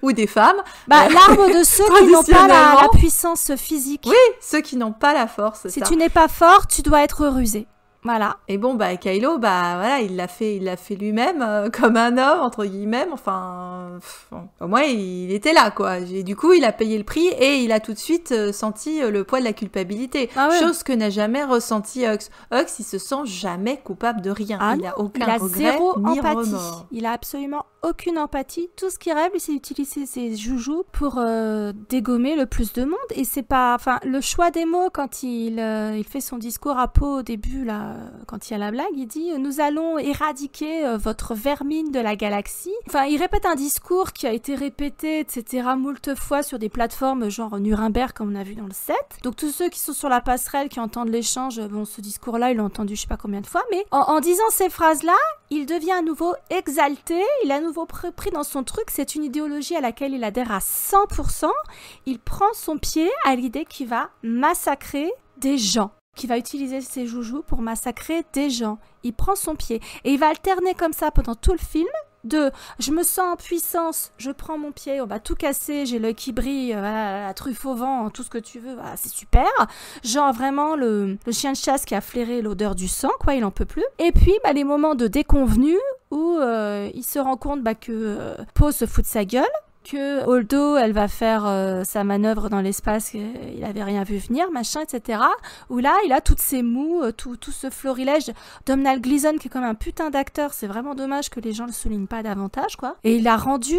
ou des femmes. L'arme de ceux qui n'ont pas la puissance physique. Oui, ceux qui n'ont pas la force. Si tu n'es pas fort, tu dois être rusé. Voilà. Et bon, Kylo, voilà, il l'a fait lui-même, comme un homme, entre guillemets. Enfin, au moins, il était là, quoi. Et du coup, il a payé le prix et il a tout de suite senti le poids de la culpabilité. Chose que n'a jamais ressenti Hux. Hux, il se sent jamais coupable de rien. Il n'a aucun regret, ni remords. Il a absolument aucune empathie. Tout ce qu'il rêve, c'est d'utiliser ses joujoux pour dégommer le plus de monde. Et c'est pas... Enfin, le choix des mots, quand il fait son discours à Poe au début, là, quand il y a la blague, il dit « Nous allons éradiquer votre vermine de la galaxie ». Enfin, il répète un discours qui a été répété, etc., moult fois sur des plateformes genre Nuremberg, comme on a vu dans le 7. Donc, tous ceux qui sont sur la passerelle, qui entendent l'échange, bon, ce discours-là, ils l'ont entendu je sais pas combien de fois, mais en disant ces phrases-là, il devient à nouveau exalté, il a à nouveau pris dans son truc, c'est une idéologie à laquelle il adhère à 100%. Il prend son pied à l'idée qu'il va massacrer des gens, qui va utiliser ses joujoux pour massacrer des gens. Il prend son pied. Et il va alterner comme ça pendant tout le film de « je me sens en puissance, je prends mon pied, on va tout casser, j'ai l'œil qui brille, la truffe au vent, tout ce que tu veux, voilà, c'est super ». Genre vraiment le chien de chasse qui a flairé l'odeur du sang, quoi, il en peut plus. Et puis les moments de déconvenus où il se rend compte que Poe se fout de sa gueule, que Holdo, elle va faire sa manœuvre dans l'espace, il avait rien vu venir, machin, etc. Où là, il a toutes ses mous, tout ce florilège. Domhnall Gleeson, qui est comme un putain d'acteur, c'est vraiment dommage que les gens le soulignent pas davantage, quoi. Et il a rendu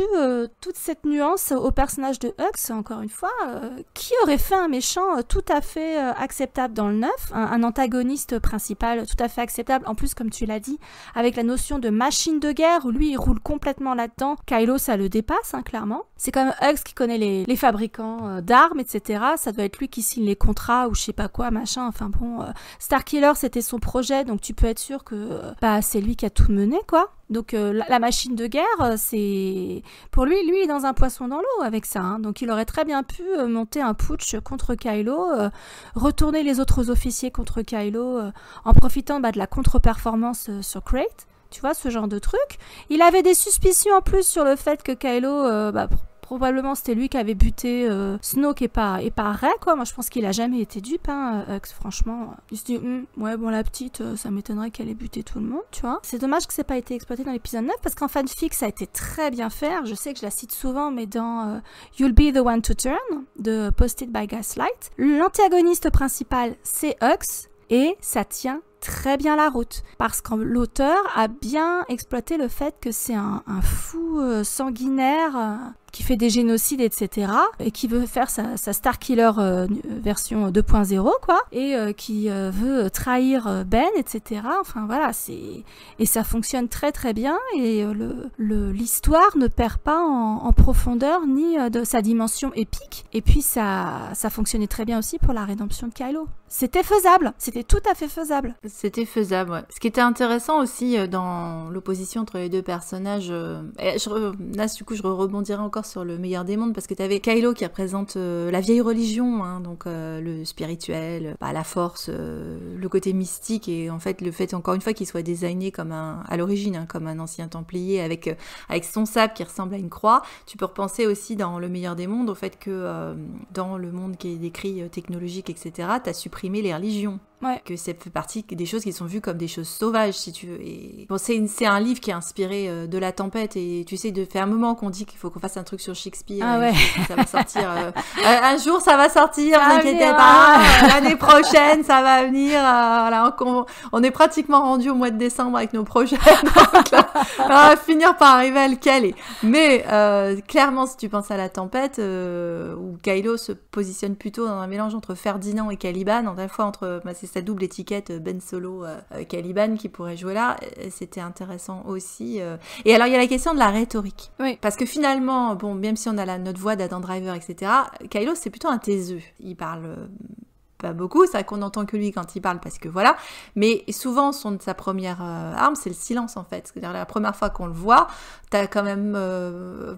toute cette nuance au personnage de Hux, encore une fois, qui aurait fait un méchant tout à fait acceptable dans le 9, un antagoniste principal tout à fait acceptable, en plus, comme tu l'as dit, avec la notion de machine de guerre, où lui, il roule complètement là-dedans. Kylo, ça le dépasse, hein, clairement. C'est quand même Hux qui connaît les fabricants d'armes, etc. Ça doit être lui qui signe les contrats ou je sais pas quoi, machin. Enfin bon, Starkiller, c'était son projet, donc tu peux être sûr que c'est lui qui a tout mené, quoi. Donc la machine de guerre, c'est... Pour lui, il est dans un poisson dans l'eau avec ça. Hein. Donc il aurait très bien pu monter un putsch contre Kylo, retourner les autres officiers contre Kylo, en profitant de la contre-performance sur Crate. Tu vois, ce genre de truc. Il avait des suspicions en plus sur le fait que Kylo, probablement c'était lui qui avait buté Snoke et pas Rey, quoi. Moi, je pense qu'il a jamais été dupe, hein, Hux, franchement. Il se dit, ouais, bon, la petite, ça m'étonnerait qu'elle ait buté tout le monde, tu vois. C'est dommage que ça n'ait pas été exploité dans l'épisode 9, parce qu'en fanfic, ça a été très bien fait. Je sais que je la cite souvent, mais dans You'll Be the One to Turn, de Posted by Gaslight, l'antagoniste principal, c'est Hux, et ça tient très bien la route, parce que l'auteur a bien exploité le fait que c'est un fou sanguinaire qui fait des génocides, etc. et qui veut faire sa Starkiller version 2.0, quoi, et qui veut trahir Ben, etc. Enfin voilà, et ça fonctionne très très bien, et l'histoire ne perd pas en profondeur ni de sa dimension épique, et puis ça fonctionnait très bien aussi pour la rédemption de Kylo. C'était faisable, c'était tout à fait faisable. C'était faisable, ouais. Ce qui était intéressant aussi dans l'opposition entre les deux personnages, là du coup je rebondirai encore sur le meilleur des mondes, parce que tu avais Kylo qui représente la vieille religion, hein, donc le spirituel, la force, le côté mystique, et en fait le fait encore une fois qu'il soit designé comme à l'origine, comme un ancien templier avec son sabre qui ressemble à une croix. Tu peux repenser aussi dans le meilleur des mondes au fait que dans le monde qui est décrit technologique, etc., t'as supprimé les religions. Ouais. Que ça fait partie des choses qui sont vues comme des choses sauvages, si tu veux. Et bon, c'est un livre qui est inspiré de La Tempête, et tu sais, de faire un moment qu'on dit qu'il faut qu'on fasse un truc sur Shakespeare. Ah ouais. Ça va sortir. Un jour, ça va sortir, ne vous inquiétez pas. L'année prochaine, ça va venir. Voilà, on est pratiquement rendu au mois de décembre avec nos projets. Donc là, on va finir par arriver à le caler. Mais clairement, si tu penses à La Tempête, où Kylo se positionne plutôt dans un mélange entre Ferdinand et Caliban, en à la fois entre c'est sa double étiquette Ben Solo Caliban qui pourrait jouer là, c'était intéressant aussi. Et alors il y a la question de la rhétorique, oui. Parce que finalement, bon, même si on a notre voix d'Adam Driver, etc., Kylo c'est plutôt un taiseux, il parle pas beaucoup, c'est vrai qu'on n'entend que lui quand il parle, parce que voilà, mais souvent sa première arme c'est le silence, en fait. C'est-à-dire la première fois qu'on le voit, t'as quand même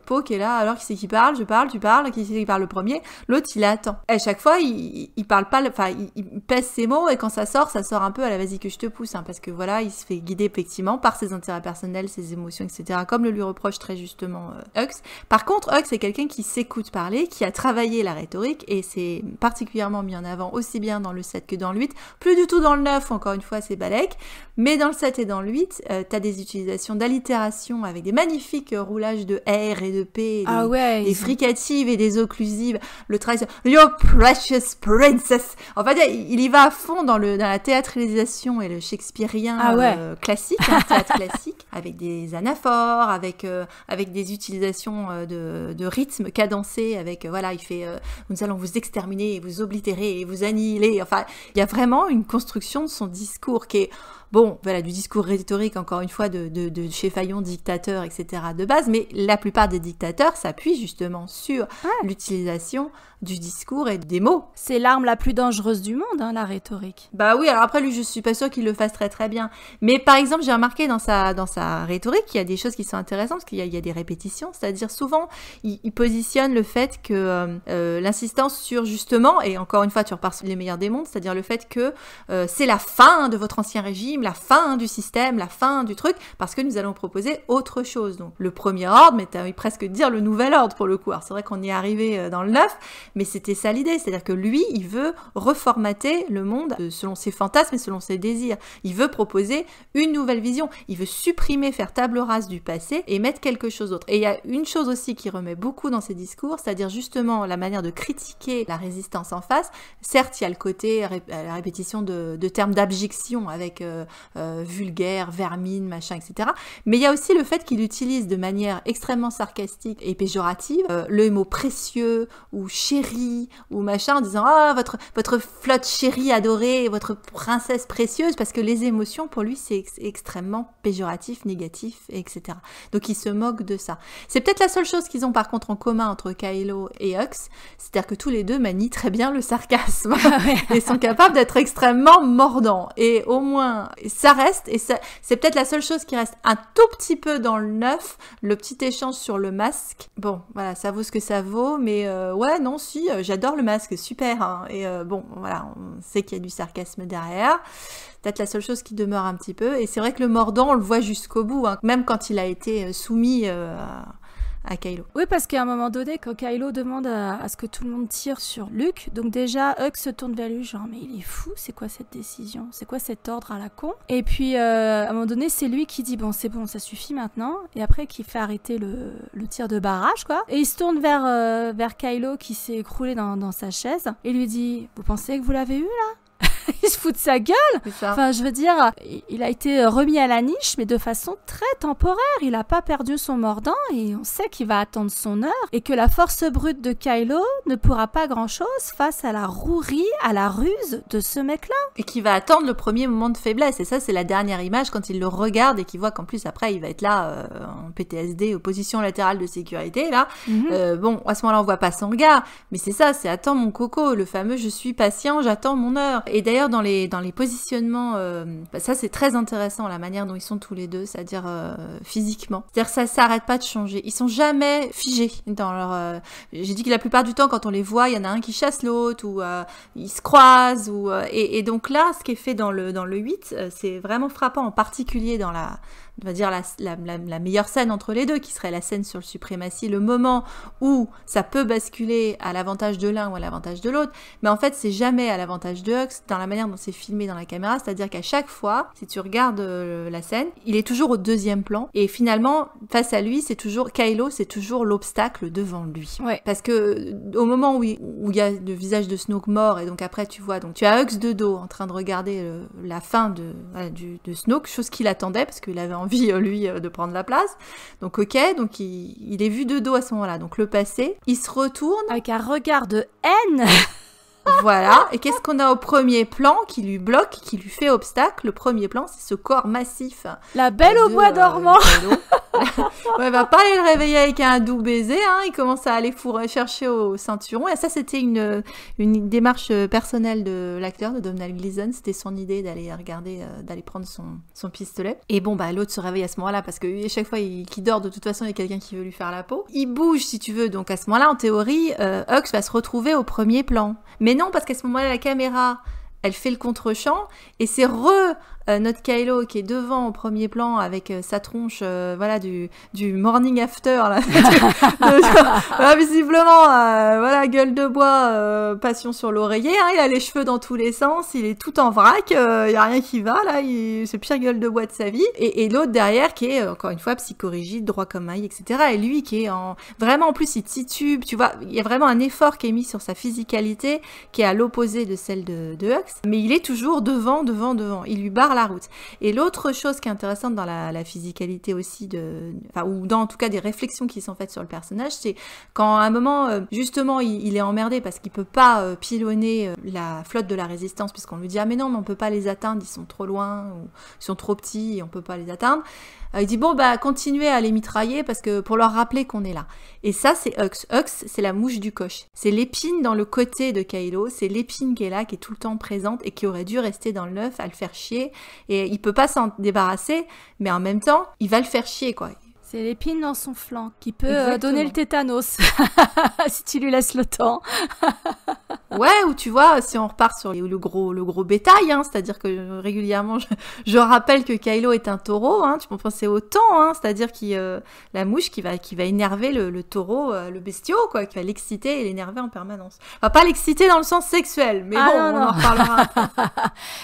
Poe qui est là, alors qui c'est qui parle, tu parles, qui c'est qui parle le premier, l'autre il attend. Et à chaque fois il parle pas, enfin il pèse ses mots, et quand ça sort un peu à la vas-y que je te pousse, hein, parce que voilà, il se fait guider effectivement par ses intérêts personnels, ses émotions, etc., comme le lui reproche très justement Hux. Par contre, Hux c'est quelqu'un qui s'écoute parler, qui a travaillé la rhétorique, et c'est particulièrement mis en avant aussi aussi bien dans le 7 que dans le 8. Plus du tout dans le 9, encore une fois, c'est balèque. Mais dans le 7 et dans le 8, t'as des utilisations d'allitération avec des magnifiques roulages de R et de P, des fricatives et des occlusives. Le travail sur Your Precious Princess. En fait, il y va à fond dans la théâtralisation et le shakespearien classique, théâtre classique, avec des anaphores, avec des utilisations de rythme cadencé, avec il fait nous allons vous exterminer, vous oblitérer, vous annihiler. Enfin, il y a vraiment une construction de son discours qui est du discours rhétorique, encore une fois, de chez Fayon, dictateur, etc. de base, mais la plupart des dictateurs s'appuient justement sur l'utilisation du discours et des mots. C'est l'arme la plus dangereuse du monde, la rhétorique. Bah oui, alors après, lui, je suis pas sûre qu'il le fasse très très bien. Mais par exemple, j'ai remarqué dans sa rhétorique qu'il y a des choses qui sont intéressantes, parce qu'il y a des répétitions, c'est-à-dire souvent, il positionne le fait que l'insistance sur justement, et encore une fois, tu repars sur les meilleurs des mondes, c'est-à-dire le fait que c'est la fin de votre ancien régime, la fin du système, la fin du truc, parce que nous allons proposer autre chose. Donc, le premier ordre, mais t'as envie presque de dire le nouvel ordre pour le coup. Alors, c'est vrai qu'on y est arrivé dans le 9, mais c'était ça l'idée, c'est-à-dire que lui, il veut reformater le monde selon ses fantasmes et selon ses désirs. Il veut proposer une nouvelle vision. Il veut supprimer, faire table rase du passé et mettre quelque chose d'autre. Et il y a une chose aussi qui remet beaucoup dans ses discours, c'est-à-dire justement la manière de critiquer la résistance en face. Certes, il y a le côté, la répétition de termes d'abjection avec vulgaire, vermine, machin, etc. Mais il y a aussi le fait qu'il utilise de manière extrêmement sarcastique et péjorative le mot précieux ou chéri ou machin en disant votre flotte chérie adorée, votre princesse précieuse, parce que les émotions pour lui c'est extrêmement péjoratif, négatif, etc. Donc il se moque de ça. C'est peut-être la seule chose qu'ils ont par contre en commun entre Kylo et Hux, c'est-à-dire que tous les deux manient très bien le sarcasme et sont capables d'être extrêmement mordants. Et au moins ça reste, et ça, c'est peut-être la seule chose qui reste un tout petit peu dans le 9, le petit échange sur le masque. Bon, voilà, ça vaut ce que ça vaut, mais j'adore le masque, super, hein. Et on sait qu'il y a du sarcasme derrière. Peut-être la seule chose qui demeure un petit peu, et c'est vrai que le mordant, on le voit jusqu'au bout, hein, même quand il a été soumis à Kylo. Oui, parce qu'à un moment donné, quand Kylo demande à ce que tout le monde tire sur Luke, donc déjà, Hux se tourne vers lui, genre, mais il est fou, c'est quoi cette décision? C'est quoi cet ordre à la con? Et puis, à un moment donné, c'est lui qui dit, bon, c'est bon, ça suffit maintenant, et après, qui fait arrêter le tir de barrage, quoi. Et il se tourne vers Kylo, qui s'est écroulé dans sa chaise, et lui dit, vous pensez que vous l'avez eu, là? Il se fout de sa gueule. Enfin, je veux dire, il a été remis à la niche, mais de façon très temporaire. Il n'a pas perdu son mordant et on sait qu'il va attendre son heure et que la force brute de Kylo ne pourra pas grand-chose face à la rouerie, à la ruse de ce mec-là. Et qui va attendre le premier moment de faiblesse. Et ça, c'est la dernière image quand il le regarde et qu'il voit qu'en plus, après, il va être là en PTSD, position latérale de sécurité, là. À ce moment-là, on voit pas son regard. Mais c'est ça, c'est attends mon coco, le fameux je suis patient, j'attends mon heure. Et d'ailleurs, dans les positionnements, ça c'est très intéressant, la manière dont ils sont tous les deux, c'est-à-dire physiquement. C'est-à-dire que ça s'arrête pas de changer. Ils sont jamais figés dans leur... J'ai dit que la plupart du temps, quand on les voit, il y en a un qui chasse l'autre, ou ils se croisent, et donc là, ce qui est fait dans le 8, c'est vraiment frappant, en particulier dans on va dire la meilleure scène entre les deux, qui serait la scène sur le suprématie, le moment où ça peut basculer à l'avantage de l'un ou à l'avantage de l'autre, mais en fait c'est jamais à l'avantage de Hux dans la manière dont c'est filmé dans la caméra, c'est-à-dire qu'à chaque fois, si tu regardes la scène, il est toujours au deuxième plan, et finalement, face à lui, Kylo, c'est toujours l'obstacle devant lui. Ouais. Parce que au moment où il y a le visage de Snoke mort, et donc après tu vois, donc tu as Hux de dos en train de regarder la fin de Snoke, chose qu'il attendait, parce qu'il avait envie, lui, de prendre la place. Donc ok, donc il est vu de dos à ce moment-là. Donc le passé, il se retourne. Avec un regard de haine. Voilà, et qu'est-ce qu'on a au premier plan qui lui bloque, qui lui fait obstacle? Le premier plan, c'est ce corps massif. La belle au bois dormant. Ouais, va pas aller le réveiller avec un doux baiser, hein. Il commence à aller chercher au ceinturon. Et ça, c'était une démarche personnelle de l'acteur, de Domhnall Gleeson. C'était son idée d'aller regarder, d'aller prendre son pistolet. Et bon, l'autre se réveille à ce moment-là, parce que à chaque fois qu'il dort, de toute façon, il y a quelqu'un qui veut lui faire la peau. Il bouge, si tu veux. Donc à ce moment-là, en théorie, Hux va se retrouver au premier plan. Mais non, parce qu'à ce moment-là, la caméra, elle fait le contre-champ, et c'est notre Kylo qui est devant au premier plan avec sa tronche voilà du morning after là. Voilà, visiblement voilà, gueule de bois, passion sur l'oreiller, hein, il a les cheveux dans tous les sens, il est tout en vrac, y a rien qui va là, c'est pire gueule de bois de sa vie, et l'autre derrière qui est encore une fois psychorigide, droit comme maille, etc. Et lui qui est vraiment, en plus il titube, tu vois, il y a vraiment un effort qui est mis sur sa physicalité qui est à l'opposé de celle de Hux, mais il est toujours devant, il lui barre la route. Et l'autre chose qui est intéressante dans la physicalité aussi, ou dans en tout cas des réflexions qui sont faites sur le personnage, c'est quand à un moment, justement, il est emmerdé parce qu'il peut pas pilonner la flotte de la résistance, puisqu'on lui dit « Ah mais non, mais on peut pas les atteindre, ils sont trop loin, ou ils sont trop petits et on peut pas les atteindre ». Il dit « Bon, bah continuez à les mitrailler parce que pour leur rappeler qu'on est là ». Et ça, c'est Hux. Hux, c'est la mouche du coche. C'est l'épine dans le côté de Kylo, c'est l'épine qui est là, qui est tout le temps présente et qui aurait dû rester dans l'œuf à le faire chier. Et il peut pas s'en débarrasser, mais en même temps, il va le faire chier, quoi. C'est l'épine dans son flanc qui peut donner le tétanos si tu lui laisses le temps. Ouais, ou tu vois, si on repart sur le gros bétail, hein, c'est-à-dire que régulièrement, je rappelle que Kylo est un taureau, hein, tu peux penser au temps, hein, c'est-à-dire la mouche qui va énerver le taureau, le bestiau, quoi, qui va l'exciter et l'énerver en permanence. Enfin, pas l'exciter dans le sens sexuel, mais on en reparlera.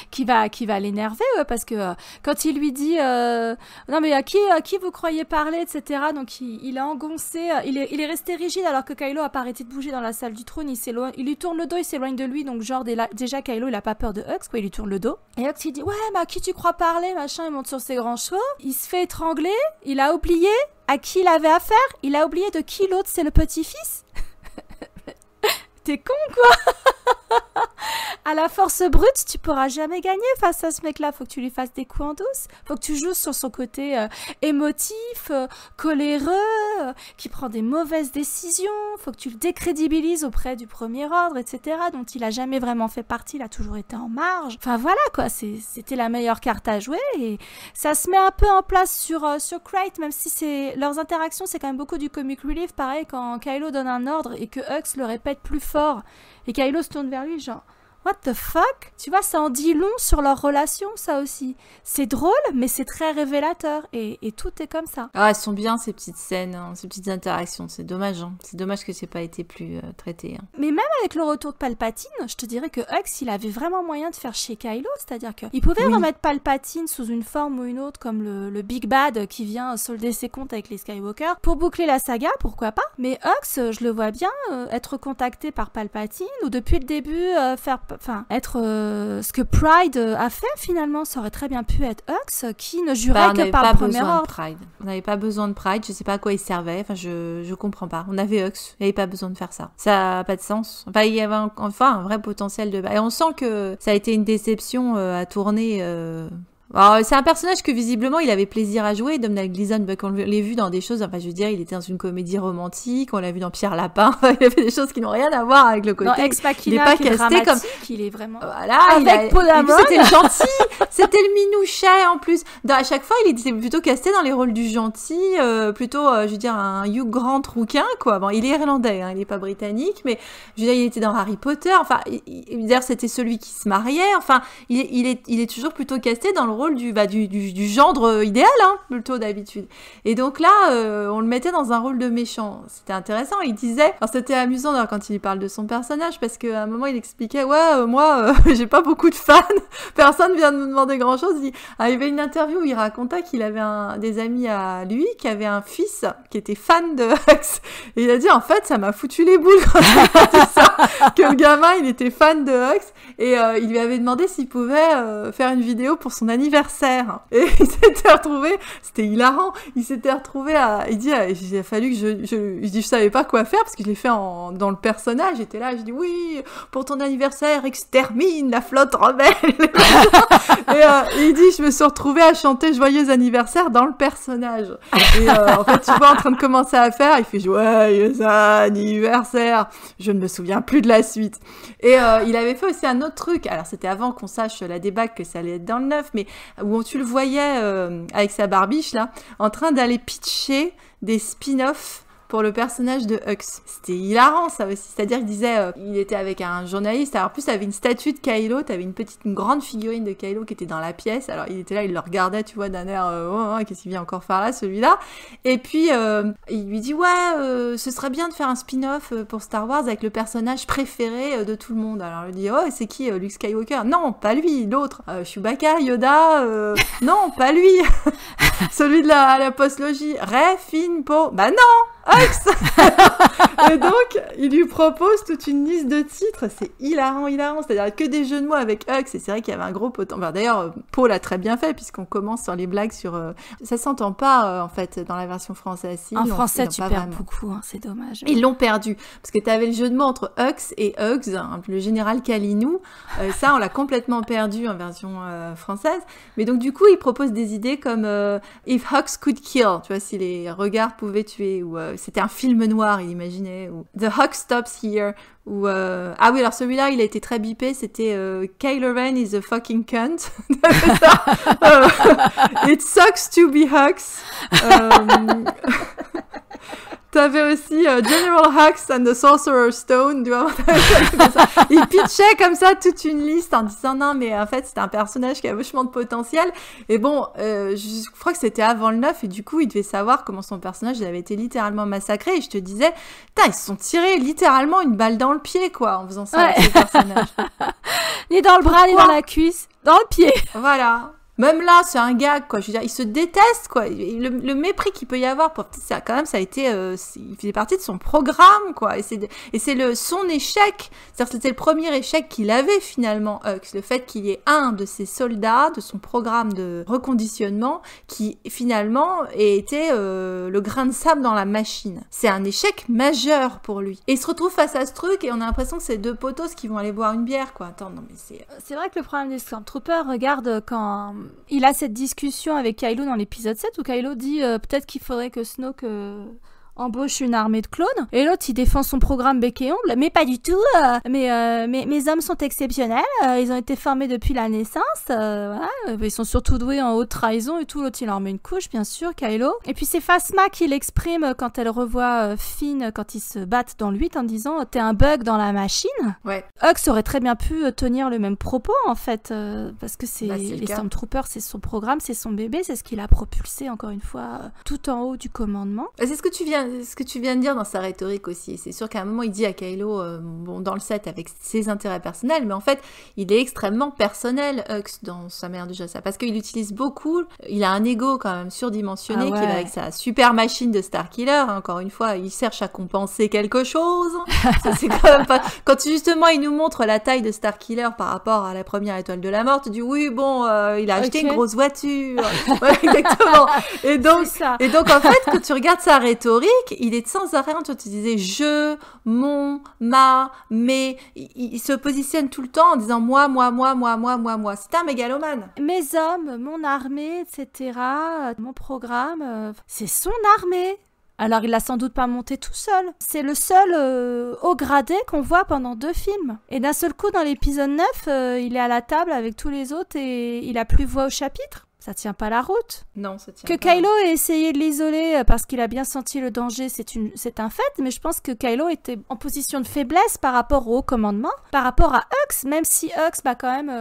qui va l'énerver, ouais, parce que quand il lui dit non mais à qui vous croyez parler, etc. Donc il a engoncé, il est resté rigide alors que Kylo a pas arrêté de bouger dans la salle du trône, il lui tourne le dos, il s'éloigne de lui, donc genre déjà Kylo il a pas peur de Hux, quoi, il lui tourne le dos. Et Hux il dit ouais mais à qui tu crois parler, machin, il monte sur ses grands chevaux, il se fait étrangler, il a oublié à qui il avait affaire, il a oublié de qui l'autre c'est le petit-fils. T'es con quoi. À la force brute, tu pourras jamais gagner face à ce mec-là. Faut que tu lui fasses des coups en douce. Faut que tu joues sur son côté émotif, coléreux, qui prend des mauvaises décisions. Faut que tu le décrédibilises auprès du premier ordre, etc. dont il a jamais vraiment fait partie. Il a toujours été en marge. Enfin voilà quoi. C'était la meilleure carte à jouer et ça se met un peu en place sur Crate, même si leurs interactions c'est quand même beaucoup du comic relief. Pareil quand Kylo donne un ordre et que Hux le répète plus fort et Kylo se tourne vers lui genre what the fuck? Tu vois, ça en dit long sur leur relation, ça aussi. C'est drôle, mais c'est très révélateur. Et tout est comme ça. Ah, elles sont bien, ces petites scènes, hein, ces petites interactions. C'est dommage, hein. C'est dommage que c'est pas été plus traité. Hein. Mais même avec le retour de Palpatine, je te dirais que Hux, il avait vraiment moyen de faire chier Kylo. C'est-à-dire qu'il pouvait remettre Palpatine sous une forme ou une autre, comme le Big Bad qui vient solder ses comptes avec les Skywalker. Pour boucler la saga, pourquoi pas? Mais Hux, je le vois bien être contacté par Palpatine, ou depuis le début, être ce que Pride a fait finalement. Ça aurait très bien pu être Hux qui ne jurait que par le premier ordre. On n'avait pas besoin de Pride, je sais pas à quoi il servait, enfin je comprends pas. On avait Hux, il n'y avait pas besoin de faire ça. Ça n'a pas de sens. Enfin, il y avait un vrai potentiel de... Et on sent que ça a été une déception à tourner... Alors, c'est un personnage que visiblement il avait plaisir à jouer, Domhnall Gleeson, quand on l'a vu dans des choses, enfin je veux dire, il était dans une comédie romantique, on l'a vu dans Pierre Lapin, il a fait des choses qui n'ont rien à voir avec le côté. Dans Ex Machina, il est pas casté comme il est vraiment. Voilà, avec Paul Damon. C'était le gentil, c'était le minouchet en plus. À chaque fois, il était plutôt casté dans les rôles du gentil, plutôt, je veux dire, un Hugh Grant rouquin, quoi. Bon, il est irlandais, hein, il est pas britannique, mais je veux dire, il était dans Harry Potter. Enfin, d'ailleurs, c'était celui qui se mariait. Enfin, il est toujours plutôt casté dans le rôle du gendre idéal, hein, plutôt d'habitude. Et donc là, on le mettait dans un rôle de méchant. C'était intéressant. Il disait, alors c'était amusant d'ailleurs quand il parle de son personnage, parce qu'à un moment il expliquait, moi, j'ai pas beaucoup de fans. Personne vient de me demander grand chose. Il y avait une interview où il racontait qu'il avait des amis à lui qui avaient un fils qui était fan de Hux. Et il a dit, en fait, ça m'a foutu les boules quand il a dit ça, que le gamin, il était fan de Hux. Et il lui avait demandé s'il pouvait faire une vidéo pour son anniversaire. Et il s'était retrouvé, c'était hilarant, il s'était retrouvé il dit, il a fallu que je savais pas quoi faire parce que je l'ai fait dans le personnage. J'étais là, je dis oui, pour ton anniversaire, extermine la flotte rebelle. Et il dit, je me suis retrouvée à chanter joyeux anniversaire dans le personnage. Et en fait, tu vois, en train de commencer à faire, il fait joyeux anniversaire. Je ne me souviens plus de la suite. Et il avait fait aussi un autre truc. Alors, c'était avant qu'on sache la débâcle que ça allait être dans le 9, mais où tu le voyais avec sa barbiche là, en train d'aller pitcher des spin-offs pour le personnage de Hux. C'était hilarant ça aussi, c'est-à-dire qu'il disait, il était avec un journaliste, alors en plus t'avais une statue de Kylo, t'avais une grande figurine de Kylo qui était dans la pièce, alors il était là, il le regardait, tu vois, d'un air, qu'est-ce qu'il vient encore faire là, celui-là, et puis il lui dit, ce serait bien de faire un spin-off pour Star Wars avec le personnage préféré de tout le monde. Alors il dit, c'est qui, Luke Skywalker? Non, pas lui, l'autre. Chewbacca, Yoda, non, pas lui. Celui de la postlogie. Rey, Finn, Poe. Bah non, Hux. Et donc, il lui propose toute une liste de titres. C'est hilarant. C'est-à-dire que des jeux de mots avec Hux. Et c'est vrai qu'il y avait un gros potentiel. D'ailleurs, Poe l'a très bien fait, puisqu'on commence sur les blagues sur... Ça s'entend pas, en fait, dans la version française. Si, en français, tu perds beaucoup. C'est dommage. Ils l'ont perdu. Parce que tu avais le jeu de mots entre Hux et Hugs, le général Kalinou. Ça, on l'a complètement perdu en version française. Mais donc, du coup, il propose des idées comme If Hux Could Kill. Tu vois, si les regards pouvaient tuer. Ou c'était un film noir, il imaginait. Ou The Hux Stops Here. Ou ah oui, alors celui-là, il a été très bipé. C'était Kylo Ren is a fucking cunt. It sucks to be Hux. T'avais aussi General Hux and the Sorcerer's Stone, tu vois. Il pitchait comme ça toute une liste en disant non, mais en fait, c'était un personnage qui a vachement de potentiel. Et bon, je crois que c'était avant le 9, et du coup, il devait savoir comment son personnage avait été littéralement massacré. Et je te disais, putain, ils se sont tirés littéralement une balle dans le pied, quoi, en faisant ça avec ce personnage. Ni dans le bras, ni dans la cuisse, dans le pied. Voilà. Même là, c'est un gag, quoi. Je veux dire, ils se détestent, quoi. Le mépris qu'il peut y avoir, ça, quand même, ça a été... il faisait partie de son programme, quoi. Et c'est son échec. C'est-à-dire que c'était le premier échec qu'il avait, finalement, Hux. Le fait qu'il y ait un de ses soldats, de son programme de reconditionnement, qui, finalement, ait été le grain de sable dans la machine. C'est un échec majeur pour lui. Et il se retrouve face à ce truc, et on a l'impression que c'est deux potos qui vont aller boire une bière, quoi. Attends, non, mais c'est... C'est vrai que le problème des Stormtroopers, regarde quand... Il a cette discussion avec Kylo dans l'épisode 7 où Kylo dit peut-être qu'il faudrait que Snoke embauche une armée de clones. Et l'autre, il défend son programme bec et ongle. Mais pas du tout. Mes hommes sont exceptionnels. Ils ont été formés depuis la naissance. Voilà. Ils sont surtout doués en haute trahison et tout. L'autre, il leur met une couche, bien sûr, Kylo. Et puis c'est Phasma qui l'exprime quand elle revoit Finn, quand ils se battent dans le 8, en disant « T'es un bug dans la machine ». Ouais. Hux aurait très bien pu tenir le même propos, en fait. Parce que les Stormtroopers, c'est son programme, c'est son bébé. C'est ce qu'il a propulsé, encore une fois, tout en haut du commandement. C'est ce que tu viens de dire dans sa rhétorique aussi. C'est sûr qu'à un moment, il dit à Kylo, dans le set, avec ses intérêts personnels, mais en fait, il est extrêmement personnel, Hux, dans sa manière de gérer ça. Parce qu'il utilise beaucoup, il a un ego quand même surdimensionné, qui va avec sa super machine de Starkiller. Encore une fois, il cherche à compenser quelque chose. Ça, c'est quand même pas... Quand justement, il nous montre la taille de Starkiller par rapport à la première étoile de la mort, tu dis, oui, bon, il a acheté une grosse voiture. Ouais, exactement. Et donc, en fait, quand tu regardes sa rhétorique, il est sans arrêt en train d'utiliser je, mon, ma, mes. Il se positionne tout le temps en disant moi. C'est un mégalomane. Mes hommes, mon armée, etc. Mon programme, c'est son armée. Alors, il l'a sans doute pas monté tout seul. C'est le seul haut gradé qu'on voit pendant 2 films. Et d'un seul coup, dans l'épisode 9, il est à la table avec tous les autres et il a plus voix au chapitre. Ça tient pas la route. Non, ça tient pas. Que Kylo ait essayé de l'isoler parce qu'il a bien senti le danger, c'est un fait, mais je pense que Kylo était en position de faiblesse par rapport au haut commandement, par rapport à Hux, même si Hux, quand même,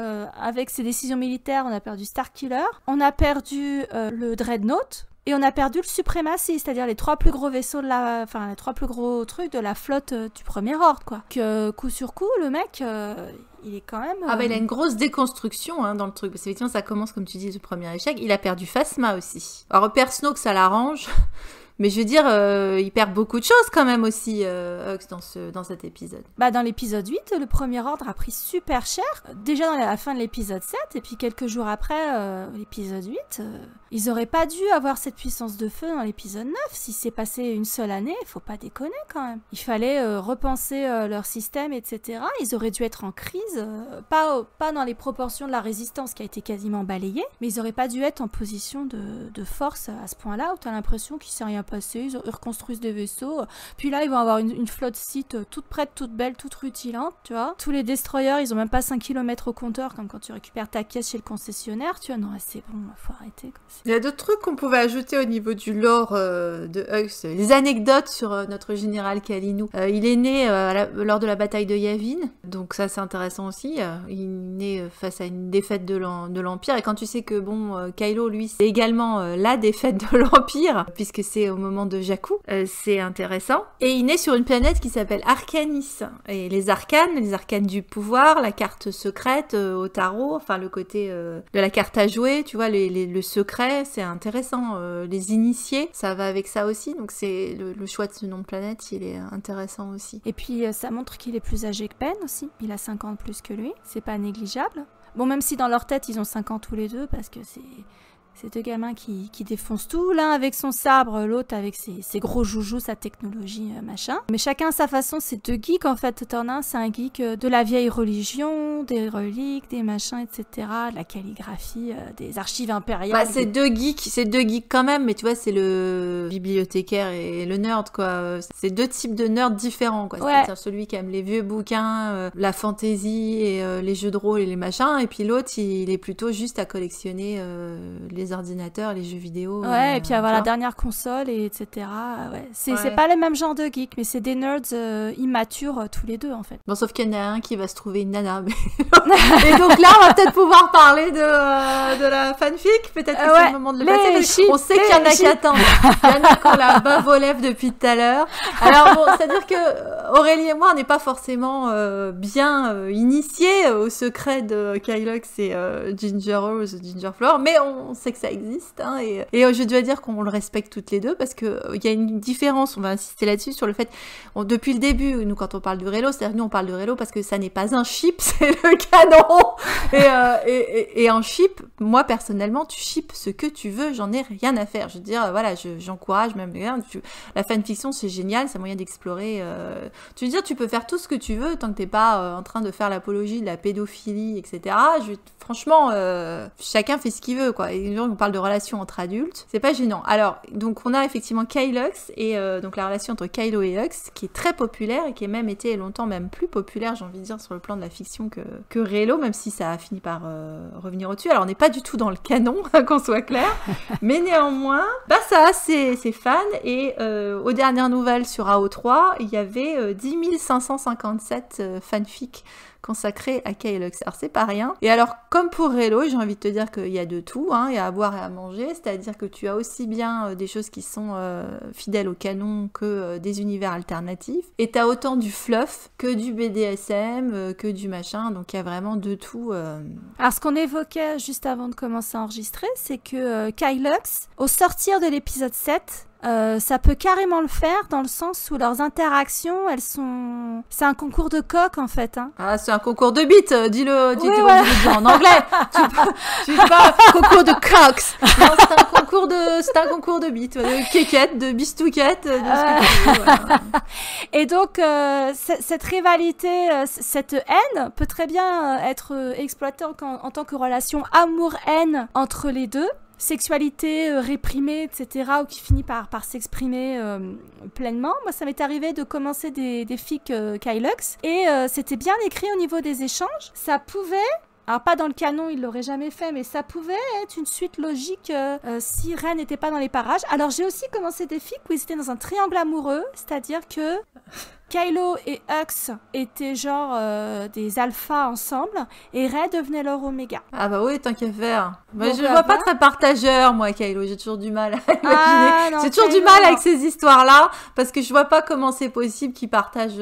avec ses décisions militaires, on a perdu Starkiller, on a perdu le Dreadnought, et on a perdu le Suprématie, c'est-à-dire les 3 plus gros vaisseaux les 3 plus gros trucs de la flotte du Premier Ordre, quoi. Que coup sur coup, le mec, il est quand même... il a une grosse déconstruction dans le truc. Parce qu'effectivement, ça commence, comme tu dis, le premier échec. Il a perdu Phasma aussi. Alors, Snoke, ça l'arrange. Mais je veux dire, il perd beaucoup de choses quand même aussi, Hux, dans cet épisode. Dans l'épisode 8, le Premier Ordre a pris super cher. Déjà dans la fin de l'épisode 7, et puis quelques jours après l'épisode 8, ils auraient pas dû avoir cette puissance de feu dans l'épisode 9. Si c'est passé une seule année, faut pas déconner quand même. Il fallait repenser leur système, etc. Ils auraient dû être en crise, pas dans les proportions de la résistance qui a été quasiment balayée, mais ils auraient pas dû être en position de force à ce point-là, où t'as l'impression qu'il s'est rien passé, ils reconstruisent des vaisseaux. Puis là, ils vont avoir une flotte site toute prête, toute belle, toute rutilante, tu vois. Tous les destroyers, ils ont même pas 5 km au compteur, comme quand tu récupères ta caisse chez le concessionnaire, tu vois. Non, c'est bon, faut arrêter, quoi. Il y a d'autres trucs qu'on pouvait ajouter au niveau du lore de Hux. Les anecdotes sur notre général Kalinou. Il est né lors de la bataille de Yavin, donc ça c'est intéressant aussi. Il est né face à une défaite de l'Empire, et quand tu sais que Kylo, lui, c'est également la défaite de l'Empire, puisque c'est au moment de Jakku, c'est intéressant. Et il est sur une planète qui s'appelle Arcanis. Et les arcanes du pouvoir, la carte secrète au tarot, enfin le côté de la carte à jouer, tu vois, le secret, c'est intéressant. Les initiés, ça va avec ça aussi, donc c'est le choix de ce nom de planète, il est intéressant aussi. Et puis ça montre qu'il est plus âgé que Ben aussi, il a 5 ans de plus que lui, c'est pas négligeable. Bon, même si dans leur tête ils ont 5 ans tous les deux, parce que c'est deux gamins qui défoncent tout, l'un avec son sabre, l'autre avec ses gros joujoux, sa technologie, machin. Mais chacun à sa façon, c'est deux geeks en fait. T'en as un, c'est un geek de la vieille religion, des reliques, des machins, etc. De la calligraphie, des archives impériales. Bah, c'est deux geeks quand même, mais tu vois, c'est le bibliothécaire et le nerd, quoi. C'est deux types de nerds différents, quoi. Ouais. C'est-à-dire celui qui aime les vieux bouquins, la fantaisie et les jeux de rôle et les machins, et puis l'autre, il est plutôt juste à collectionner les ordinateurs, les jeux vidéo. Ouais, et puis avoir la dernière console, et etc. Ouais. C'est pas le même genre de geek, mais c'est des nerds immatures tous les deux, en fait. Bon, sauf qu'il y en a un qui va se trouver une nana. Mais... et donc là, on va peut-être pouvoir parler de la fanfic. Peut-être que c'est le moment de le passer. On sait qu'il y en a qui attendent. Il y en a qui ont la bave aux lèvres depuis tout à l'heure. Alors bon, c'est-à-dire que Aurélie et moi, on n'est pas forcément bien initiés au secret de Kylox et Ginger Rose, Ginger Flower, mais on sait que ça existe, hein, et je dois dire qu'on le respecte toutes les deux, parce que il y a une différence, on va insister là-dessus, sur le fait, depuis le début, nous quand on parle de Reylo, c'est-à-dire nous on parle de Reylo parce que ça n'est pas un chip, c'est le canon, et en chip, moi personnellement, tu ships ce que tu veux, j'en ai rien à faire, je veux dire, voilà, j'encourage même, la fanfiction c'est génial, c'est un moyen d'explorer, tu veux dire, tu peux faire tout ce que tu veux, tant que t'es pas en train de faire l'apologie de la pédophilie, etc., franchement, chacun fait ce qu'il veut, quoi. Et on parle de relations entre adultes, c'est pas gênant. Alors, donc on a effectivement Kylox, et donc la relation entre Kylo et Hux, qui est très populaire, et qui a même été longtemps même plus populaire, j'ai envie de dire, sur le plan de la fiction que Reylo, même si ça a fini par revenir au-dessus. Alors, on n'est pas du tout dans le canon, qu'on soit clair, mais néanmoins, bah ça a ses fans, et aux dernières nouvelles sur AO3, il y avait 10 557 fanfics consacré à Kylox. Alors c'est pas rien. Et alors comme pour Reylo, j'ai envie de te dire qu'il y a de tout, hein, il y a à boire et à manger, c'est-à-dire que tu as aussi bien des choses qui sont fidèles au canon que des univers alternatifs, et t'as autant du fluff que du BDSM, que du machin, donc il y a vraiment de tout. Alors ce qu'on évoquait juste avant de commencer à enregistrer, c'est que Kylox, au sortir de l'épisode 7, ça peut carrément le faire dans le sens où leurs interactions, elles sont... C'est un concours de coq en fait. Hein. Ah, c'est un concours de bites, dis-le en anglais. tu pas concours de cocks. Non, c'est un concours de bites, de kékettes, de bistouquettes, de ce que tu veux, voilà. Et donc, cette rivalité, cette haine peut très bien être exploitée en tant que relation amour-haine entre les deux. Sexualité réprimée, etc., ou qui finit par s'exprimer pleinement. Moi, ça m'est arrivé de commencer des fics Kylox, et c'était bien écrit au niveau des échanges. Ça pouvait... Alors pas dans le canon, il l'aurait jamais fait, mais ça pouvait être une suite logique si Ren n'était pas dans les parages. Alors j'ai aussi commencé des fics où ils étaient dans un triangle amoureux, c'est-à-dire que Kylo et Hux étaient genre des alphas ensemble, et Rey devenait leur oméga. Ah bah oui, tant qu'à faire. Bah, je vois pas très partageur, moi, Kylo. J'ai toujours du mal à imaginer. J'ai toujours du mal avec ces histoires-là, parce que je vois pas comment c'est possible qu'il partage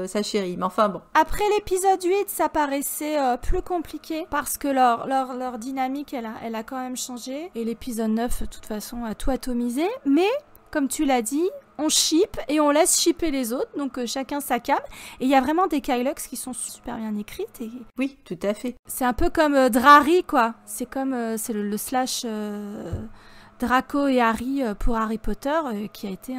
sa chérie. Mais enfin bon. Après l'épisode 8, ça paraissait plus compliqué, parce que leur dynamique, elle a quand même changé. Et l'épisode 9, de toute façon, a tout atomisé. Mais, comme tu l'as dit, on ship et on laisse shipper les autres, donc chacun sa cam. Et il y a vraiment des Kylox qui sont super bien écrites. Et... Oui, tout à fait. C'est un peu comme Drari, quoi. C'est comme c'est le slash Draco et Harry pour Harry Potter, qui a été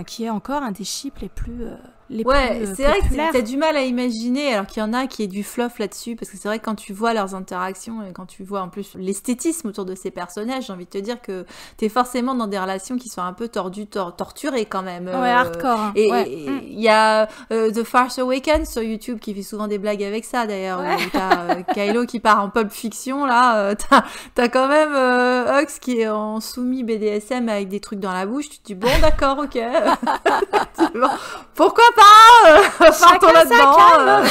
qui est encore un des ships les plus les ouais, plus c'est vrai populaires. que t'as du mal à imaginer, alors qu'il y en a qui est du fluff là-dessus, parce que c'est vrai que quand tu vois leurs interactions et quand tu vois en plus l'esthétisme autour de ces personnages, j'ai envie de te dire que t'es forcément dans des relations qui sont un peu tordues, torturées quand même. Ouais, hardcore. Hein. Et il y a The Force Awakens sur YouTube qui fait souvent des blagues avec ça d'ailleurs, où t'as Kylo qui part en Pulp Fiction, là, t'as quand même Hux qui est en soumis BDSM avec des trucs dans la bouche, tu te dis bon d'accord, ok, bon, pourquoi pas, partons là-dedans.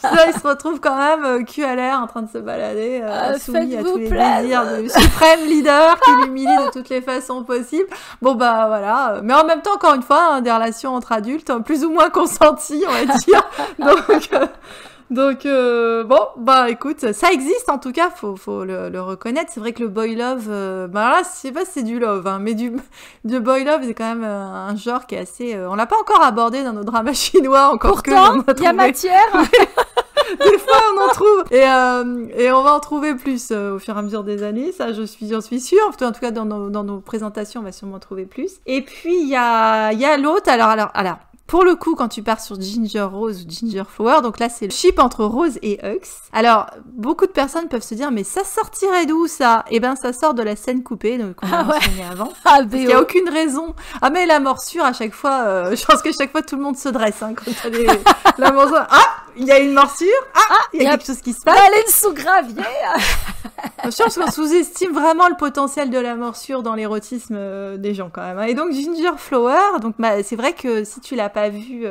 Ça, il se retrouve quand même cul à l'air en train de se balader, soumis à tous les désirs du suprême leader qui l'humilie de toutes les façons possibles. Bon bah voilà, mais en même temps, encore une fois, hein, des relations entre adultes, plus ou moins consenties, on va dire. Donc bon, bah écoute, ça existe en tout cas, faut le reconnaître. C'est vrai que le boy love, bah là, je sais pas si c'est du love, hein, mais du boy love, c'est quand même un genre qui est assez... on l'a pas encore abordé dans nos dramas chinois, encore. Pourtant, il y a matière. Des fois, on en trouve. Et on va en trouver plus au fur et à mesure des années. Ça, j'en suis sûre. En tout cas, dans nos présentations, on va sûrement en trouver plus. Et puis, il y a l'autre. Alors, pour le coup, quand tu pars sur Ginger Rose ou Ginger Flower, donc là, c'est le ship entre Rose et Hux. Alors, beaucoup de personnes peuvent se dire, mais ça sortirait d'où, ça? Eh ben, ça sort de la scène coupée, donc on a mentionné avant. Parce qu'il n'y a aucune raison. Ah, mais la morsure, à chaque fois, je pense qu'à chaque fois, tout le monde se dresse, hein, quand t'as la morsure. Ah! Il y a une morsure. Il y a quelque chose qui se passe. Baleine sous gravier. Je pense qu'on sous-estime vraiment le potentiel de la morsure dans l'érotisme des gens quand même. Et donc Ginger Flower, donc c'est vrai que si tu l'as pas vu,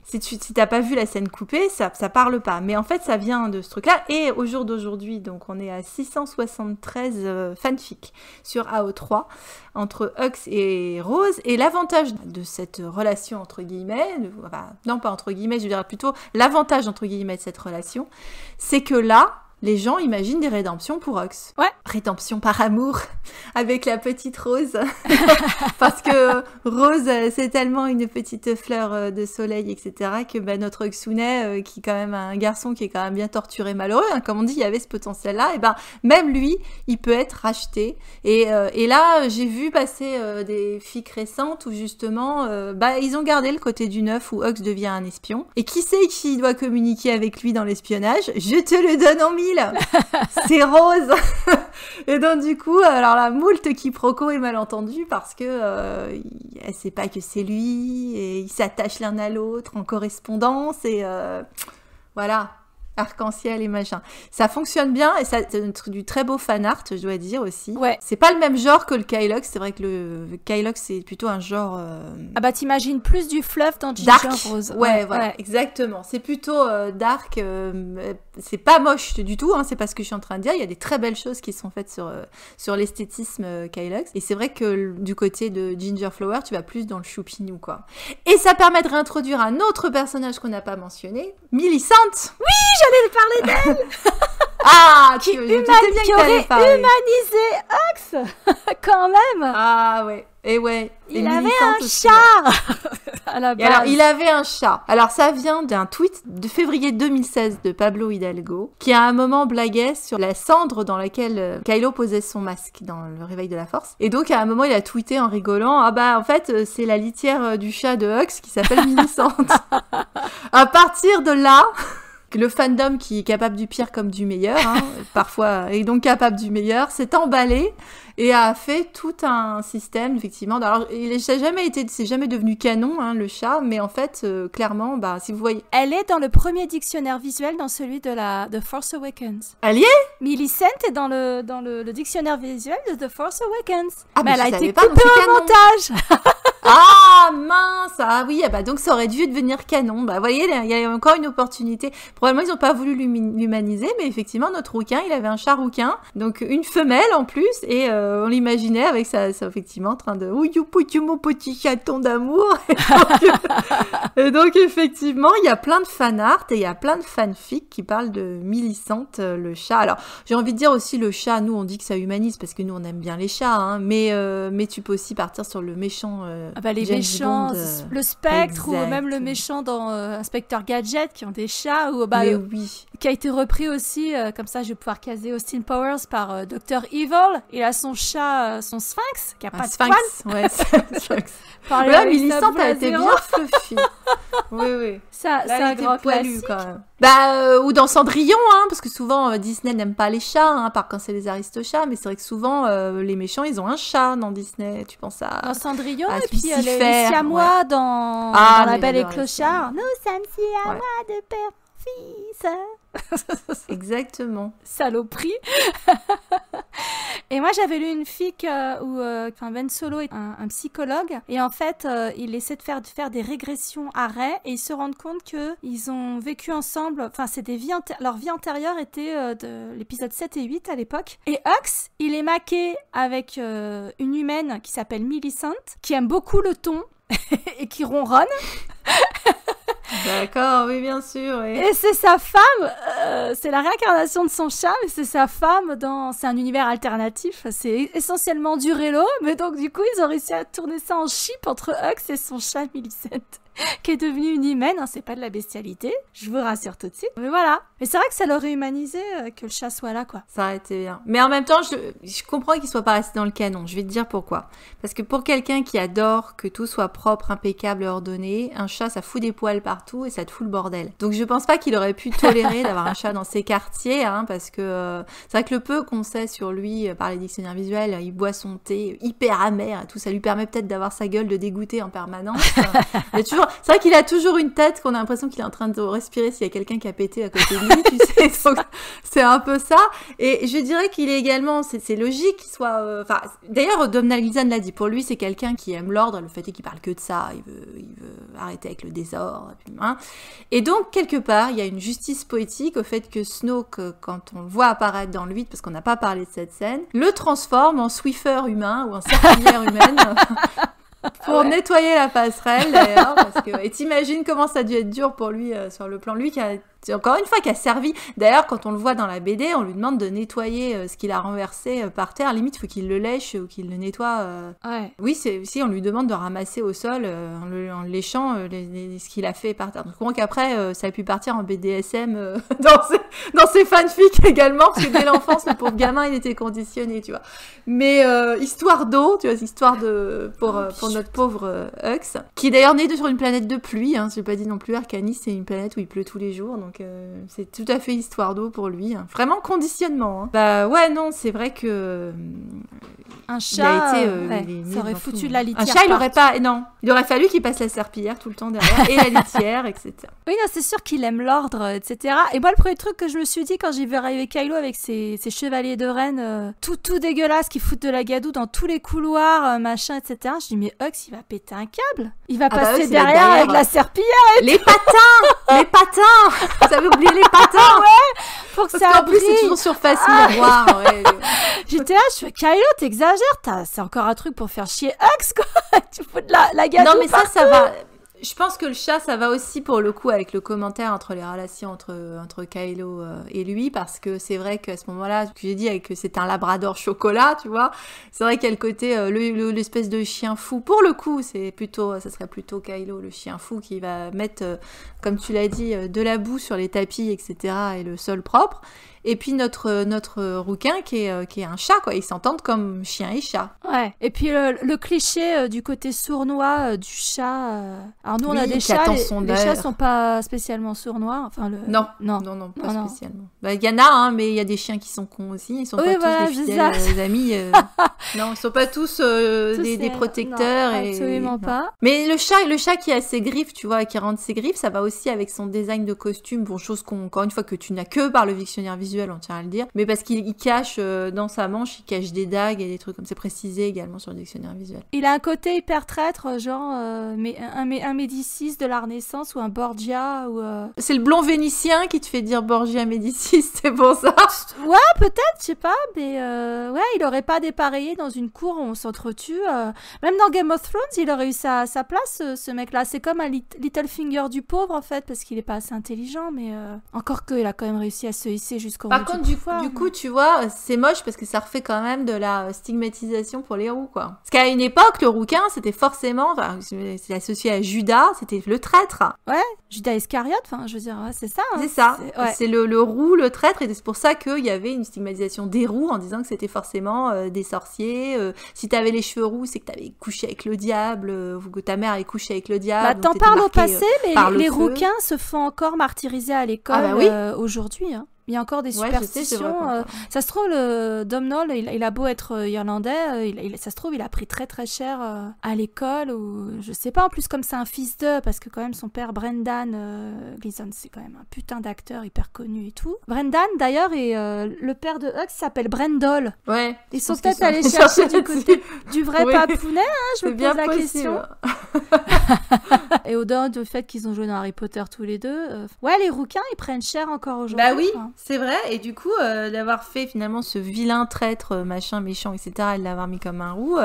si t'as pas vu la scène coupée, ça parle pas. Mais en fait, ça vient de ce truc-là. Et au jour d'aujourd'hui, donc on est à 673 fanfics sur AO3 entre Hux et Rose. Et l'avantage de cette relation entre guillemets, enfin non pas entre guillemets, je dirais plutôt l'avantage entre guillemets de cette relation, c'est que là, les gens imaginent des rédemptions pour Hux. Ouais. Rédemption par amour avec la petite Rose. Parce que Rose, c'est tellement une petite fleur de soleil, etc., que notre Huxunet, qui est quand même un garçon qui est quand même bien torturé, malheureux, hein, comme on dit, il y avait ce potentiel-là, et même lui, il peut être racheté. Et là, j'ai vu passer des fics récentes où justement, ils ont gardé le côté du neuf où Hux devient un espion. Et qui c'est qui doit communiquer avec lui dans l'espionnage? Je te le donne en mille. C'est Rose. Et donc du coup, alors la moult quiproquo est mal entendue parce que elle sait pas que c'est lui et ils s'attachent l'un à l'autre en correspondance et voilà, arc-en-ciel et machin. Ça fonctionne bien et ça c'est du très beau fan art, je dois dire aussi. Ouais. C'est pas le même genre que le Kylox, c'est vrai que le Kylox c'est plutôt un genre t'imagines plus du fluff dans Ginger dark. Rose. Ouais, voilà, exactement. C'est plutôt dark, c'est pas moche du tout, hein, c'est pas ce que je suis en train de dire. Il y a des très belles choses qui sont faites sur l'esthétisme Kylox. Et c'est vrai que du côté de Ginger Flower, tu vas plus dans le choupinou, quoi. Et ça permet de réintroduire un autre personnage qu'on n'a pas mentionné, Millicent. Oui, j'allais parler d'elle. Qui aurait humanisé Hux quand même. Ah ouais. Et ouais. Il avait un chat. À la base. Alors, il avait un chat. Alors, ça vient d'un tweet de février 2016 de Pablo Hidalgo, qui à un moment blaguait sur la cendre dans laquelle Kylo posait son masque dans le réveil de la force. Et donc, à un moment, il a tweeté en rigolant, en fait, c'est la litière du chat de Hux qui s'appelle Millicent. À partir de là... Le fandom qui est capable du pire comme du meilleur, hein, parfois, est donc capable du meilleur, s'est emballé et a fait tout un système, effectivement. Alors, c'est jamais devenu canon, hein, le chat, mais en fait, clairement, si vous voyez... Elle est dans le premier dictionnaire visuel, dans celui de Force Awakens. Elle y est? Millicent est dans le dictionnaire visuel de The Force Awakens. Ah, mais elle a été pas coupée au montage. Ah mince, ah oui, donc ça aurait dû devenir canon. Vous voyez, il y a encore une opportunité. Probablement ils n'ont pas voulu l'humaniser, mais effectivement notre rouquin, il avait un chat rouquin, donc une femelle en plus, et on l'imaginait avec ça effectivement en train de mon petit chaton d'amour. Et donc effectivement, il y a plein de fan art et il y a plein de fanfics qui parlent de Millicent, le chat. Alors j'ai envie de dire aussi le chat, nous on dit que ça humanise parce que nous on aime bien les chats, hein, mais tu peux aussi partir sur le méchant. Les méchants méchant, le Spectre, ou même le méchant dans Inspecteur Gadget, qui ont des chats, ou qui a été repris aussi, comme ça je vais pouvoir caser Austin Powers par Dr. Evil. Il a son chat, son Sphinx, qui a pas de Sphinx, ouais, Sphinx. Là, Millicent, t'as été bien fluffy. Oui. C'est un grand classique. Quand même. Ou dans Cendrillon, parce que souvent Disney n'aime pas les chats, à part quand c'est les aristochats, mais c'est vrai que souvent les méchants, ils ont un chat dans Disney. Tu penses à dans Cendrillon, à et puis les siamois dans La Belle et Clochard. Nous sommes siamois de père fils. Exactement. Saloperie. Et moi j'avais lu une fic où Ben Solo est un psychologue, et en fait il essaie de faire des régressions à Rey, et ils se rendent compte que ils ont vécu ensemble, enfin c'est des vies leur vie antérieure était de l'épisode 7 et 8 à l'époque, et Hux il est maqué avec une humaine qui s'appelle Millicent, qui aime beaucoup le thon et qui ronronne. D'accord, oui, bien sûr. Oui. Et c'est sa femme, c'est la réincarnation de son chat, mais c'est sa femme c'est un univers alternatif, c'est essentiellement du Relo, mais donc du coup ils ont réussi à tourner ça en chip entre Hux et son chat Millicent, qui est devenue une humaine, c'est pas de la bestialité, je vous rassure tout de suite, mais voilà. Mais c'est vrai que ça l'aurait humanisé que le chat soit là, quoi. Ça aurait été bien. Mais en même temps, je comprends qu'il soit pas resté dans le canon, je vais te dire pourquoi. Parce que pour quelqu'un qui adore que tout soit propre, impeccable, ordonné, un chat ça fout des poils partout et ça te fout le bordel. Donc je pense pas qu'il aurait pu tolérer d'avoir un chat dans ses quartiers, parce que c'est vrai que le peu qu'on sait sur lui par les dictionnaires visuels, il boit son thé hyper amer et tout, ça lui permet peut-être d'avoir sa gueule de dégoûté en permanence. C'est vrai qu'il a toujours une tête qu'on a l'impression qu'il est en train de respirer s'il y a quelqu'un qui a pété à côté de lui, tu sais. Donc, c'est un peu ça. Et je dirais qu'il est également, c'est logique qu'il soit... d'ailleurs, Domhnall Gleeson l'a dit, pour lui, c'est quelqu'un qui aime l'ordre. Le fait est qu'il parle que de ça. Il veut arrêter avec le désordre. Et donc, quelque part, il y a une justice poétique au fait que Snoke, quand on le voit apparaître dans le vide, parce qu'on n'a pas parlé de cette scène, le transforme en Swiffer humain ou en serpillière humaine. Pour nettoyer la passerelle, d'ailleurs, et t'imagines comment ça a dû être dur pour lui sur le plan, lui qui a encore une fois qui a servi, d'ailleurs quand on le voit dans la BD, on lui demande de nettoyer ce qu'il a renversé par terre, limite il faut qu'il le lèche ou qu'il le nettoie. Ouais. Oui, si on lui demande de ramasser au sol en le léchant ce qu'il a fait par terre. Donc je comprends qu'après ça a pu partir en BDSM dans ses fanfics également, parce que dès l'enfance le pauvre gamin il était conditionné, tu vois. Mais histoire d'eau, tu vois, histoire pour notre pauvre Hux, qui est d'ailleurs né sur une planète de pluie, j'ai pas dit non plus, Arcanis c'est une planète où il pleut tous les jours, donc c'est tout à fait histoire d'eau pour lui, vraiment conditionnement. Bah ouais, non, c'est vrai que un chat, ça aurait foutu de la litière. Un chat, il aurait pas, non, il aurait fallu qu'il passe la serpillière tout le temps derrière et la litière, etc. Oui, non, c'est sûr qu'il aime l'ordre, etc. Et moi, le premier truc que je me suis dit quand j'ai vu arriver Kylo avec ses chevaliers de reine, tout dégueulasse, qui foutent de la gadoue dans tous les couloirs, machin, etc. Je dis mais Hux, il va péter un câble, il va passer derrière avec la serpillière. Les patins. Vous avez oublié les patins, ouais. Pour que ça en plus c'est toujours sur face miroir. Ouais. J'étais là, je fais Kylo, t'exagères, c'est encore un truc pour faire chier Hux, quoi. Tu fous de la gadoue. Non mais ça va. Je pense que le chat, ça va aussi pour le coup avec le commentaire entre les relations entre Kylo et lui, parce que c'est vrai qu'à ce moment-là, ce que j'ai dit avec que c'est un labrador chocolat, tu vois, c'est vrai qu'il y a le côté l'espèce de chien fou. Pour le coup, ça serait plutôt Kylo, le chien fou, qui va mettre, comme tu l'as dit, de la boue sur les tapis, etc., et le sol propre. Et puis notre rouquin qui est un chat, quoi. Ils s'entendent comme chien et chat. Ouais. Et puis le cliché du côté sournois du chat. Alors nous on a des chats, les chats sont pas spécialement sournois. Enfin non, pas spécialement. Bah il y en a, mais il y a des chiens qui sont cons aussi. Ils sont pas tous des fidèles amis. Non, ils sont pas tous des protecteurs. Non, absolument pas. Mais le chat qui a ses griffes, tu vois, qui rentre ses griffes, ça va aussi avec son design de costume. Bon, chose encore une fois que tu n'as que par le dictionnaire visuel, on tient à le dire, mais parce qu'il cache dans sa manche, il cache des dagues et des trucs comme c'est précisé également sur le dictionnaire visuel. Il a un côté hyper traître, genre un Médicis de la Renaissance ou un Borgia ou. C'est le blond vénitien qui te fait dire Borgia Médicis, c'est pour ça. Ouais, peut-être, je sais pas, mais ouais, il aurait pas dépareillé dans une cour où on s'entretue. Même dans Game of Thrones, il aurait eu sa place, ce mec-là. C'est comme un Littlefinger du pauvre en fait, parce qu'il est pas assez intelligent, mais encore qu'il a quand même réussi à se hisser jusqu'au Par contre, du coup, tu vois, c'est moche parce que ça refait quand même de la stigmatisation pour les roux, quoi. Parce qu'à une époque, le rouquin, c'était forcément, enfin, c'est associé à Judas, c'était le traître. Ouais, Judas Iscariote, enfin, je veux dire, ouais, c'est ça. Hein. C'est ça. C'est le roux, le traître, et c'est pour ça qu'il y avait une stigmatisation des roux en disant que c'était forcément des sorciers. Si t'avais les cheveux roux, c'est que t'avais couché avec le diable, ou que ta mère avait couché avec le diable. Bah, t'en parles au passé, mais les rouquins se font encore martyriser à l'école aujourd'hui, hein. Il y a encore des superstitions. Ça se trouve, le Domhnall, il a beau être irlandais, ça se trouve, il a pris très très cher à l'école. Ou je sais pas, en plus, comme c'est un fils d'eux, parce que quand même son père, Brendan Gleeson, c'est quand même un putain d'acteur hyper connu et tout. Brendan, d'ailleurs, et le père de Hux s'appelle Brendol. Ouais. Ils sont peut-être allés chercher du côté du vrai papounet, hein, je me pose la question. Et au-delà du fait qu'ils ont joué dans Harry Potter tous les deux, ouais, les rouquins, ils prennent cher encore aujourd'hui. Bah oui. C'est vrai, et du coup, d'avoir fait finalement ce vilain traître, machin, méchant, etc., et de l'avoir mis comme un roux...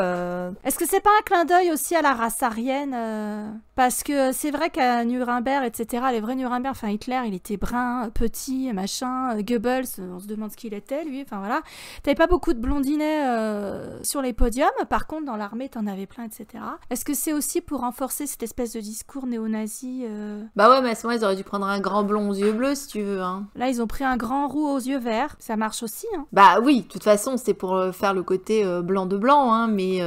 Est-ce que c'est pas un clin d'œil aussi à la race aryenne Parce que c'est vrai qu'à Nuremberg, etc., les vrais Nuremberg, enfin Hitler, il était brun, petit, machin, Goebbels, on se demande ce qu'il était, lui, enfin voilà. T'avais pas beaucoup de blondinets sur les podiums, par contre, dans l'armée, t'en avais plein, etc. Est-ce que c'est aussi pour renforcer cette espèce de discours néo-nazi Bah ouais, mais à ce moment, ils auraient dû prendre un grand blond aux yeux bleus, si tu veux, hein. Là, ils ont pris un grand roux aux yeux verts, ça marche aussi, hein. Bah oui, de toute façon, c'est pour faire le côté blanc de blanc, hein, mais...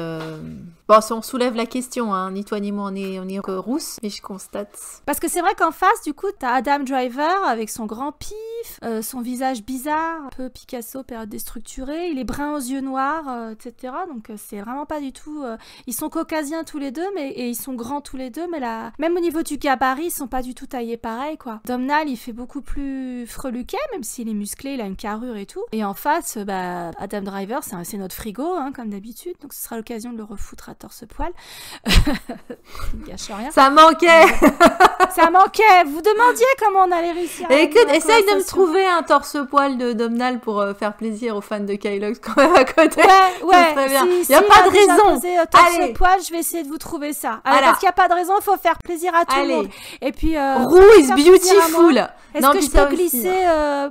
Bon, si on soulève la question, hein, ni toi ni moi on est rousse, mais je constate. Parce que c'est vrai qu'en face, du coup, t'as Adam Driver avec son grand pif, son visage bizarre, un peu Picasso, période déstructurée, il est brun aux yeux noirs, etc. Donc c'est vraiment pas du tout... Ils sont caucasiens tous les deux, et ils sont grands tous les deux, mais là, même au niveau du gabarit, ils sont pas du tout taillés pareil, quoi. Domhnall, il fait beaucoup plus freluquet, même s'il est musclé, il a une carrure et tout. Et en face, bah, Adam Driver, c'est notre frigo, hein, comme d'habitude, donc ce sera l'occasion de le refoutre à torse-poil. Il gâche rien. Ça manquait. Ça manquait. Vous demandiez comment on allait réussir. Écoute, essaye de me trouver un torse-poil de Domhnall pour faire plaisir aux fans de Kylox quand même à côté. Ouais. Il n'y a pas de raison. Torse-poil, je vais essayer de vous trouver ça. Parce qu'il n'y a pas de raison, il faut faire plaisir à tout le monde. Et puis, roux is beautiful. Est-ce que je peux glisser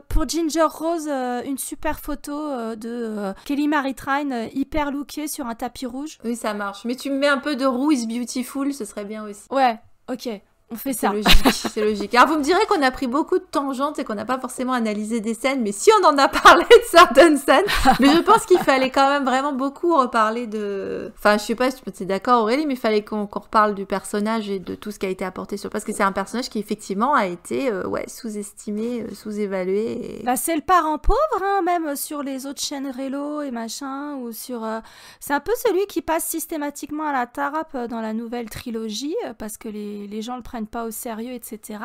pour Ginger Rose une super photo de Kelly Marie Tran hyper lookée sur un tapis rouge? Oui, ça marche. Mais tu me mets un peu de roux is beautiful, ce serait bien aussi. Ouais, ok. On fait ça. C'est logique. Alors, vous me direz qu'on a pris beaucoup de tangentes et qu'on n'a pas forcément analysé des scènes, mais si on en a parlé de certaines scènes, mais je pense qu'il fallait quand même vraiment beaucoup reparler de... Enfin, je sais pas si tu es d'accord, Aurélie, mais il fallait qu'on reparle du personnage et de tout ce qui a été apporté sur... Parce que c'est un personnage qui, effectivement, a été sous-estimé, sous-évalué. Et... Bah, c'est le parent pauvre, hein, même sur les autres chaînes Relo et machin, ou sur... C'est un peu celui qui passe systématiquement à la trappe dans la nouvelle trilogie, parce que les gens le prennent pas au sérieux, etc.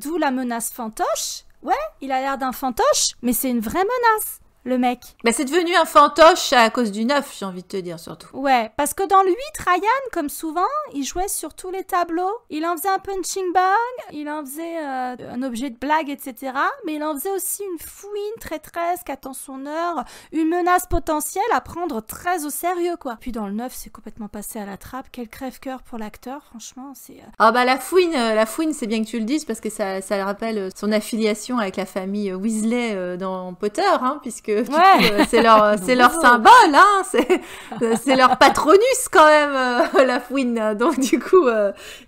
D'où la menace fantoche. Ouais, il a l'air d'un fantoche, mais c'est une vraie menace, le mec. Bah c'est devenu un fantoche à cause du 9, j'ai envie de te dire, surtout. Ouais, parce que dans le 8, Ryan, comme souvent, il jouait sur tous les tableaux. Il en faisait un punching bag, il en faisait un objet de blague, etc. Mais il en faisait aussi une fouine traîtresse qui attend son heure, une menace potentielle à prendre très au sérieux, quoi. Puis dans le 9, c'est complètement passé à la trappe. Quel crève-cœur pour l'acteur, franchement, c'est... Ah bah la fouine, c'est bien que tu le dises, parce que ça rappelle son affiliation avec la famille Weasley dans Potter, hein, puisque du coup, c'est leur symbole, hein, c'est leur patronus quand même, la fouine. Donc du coup,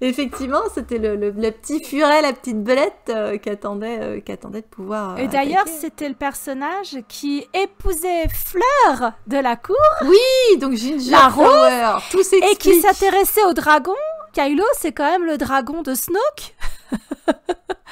effectivement, c'était le petit furet, la petite belette qui attendait de pouvoir. Et d'ailleurs, c'était le personnage qui épousait Fleur de la cour. Oui, donc Ginger, la rose, tout s'explique. Et qui s'intéressait au dragon. Kylo, c'est quand même le dragon de Snoke.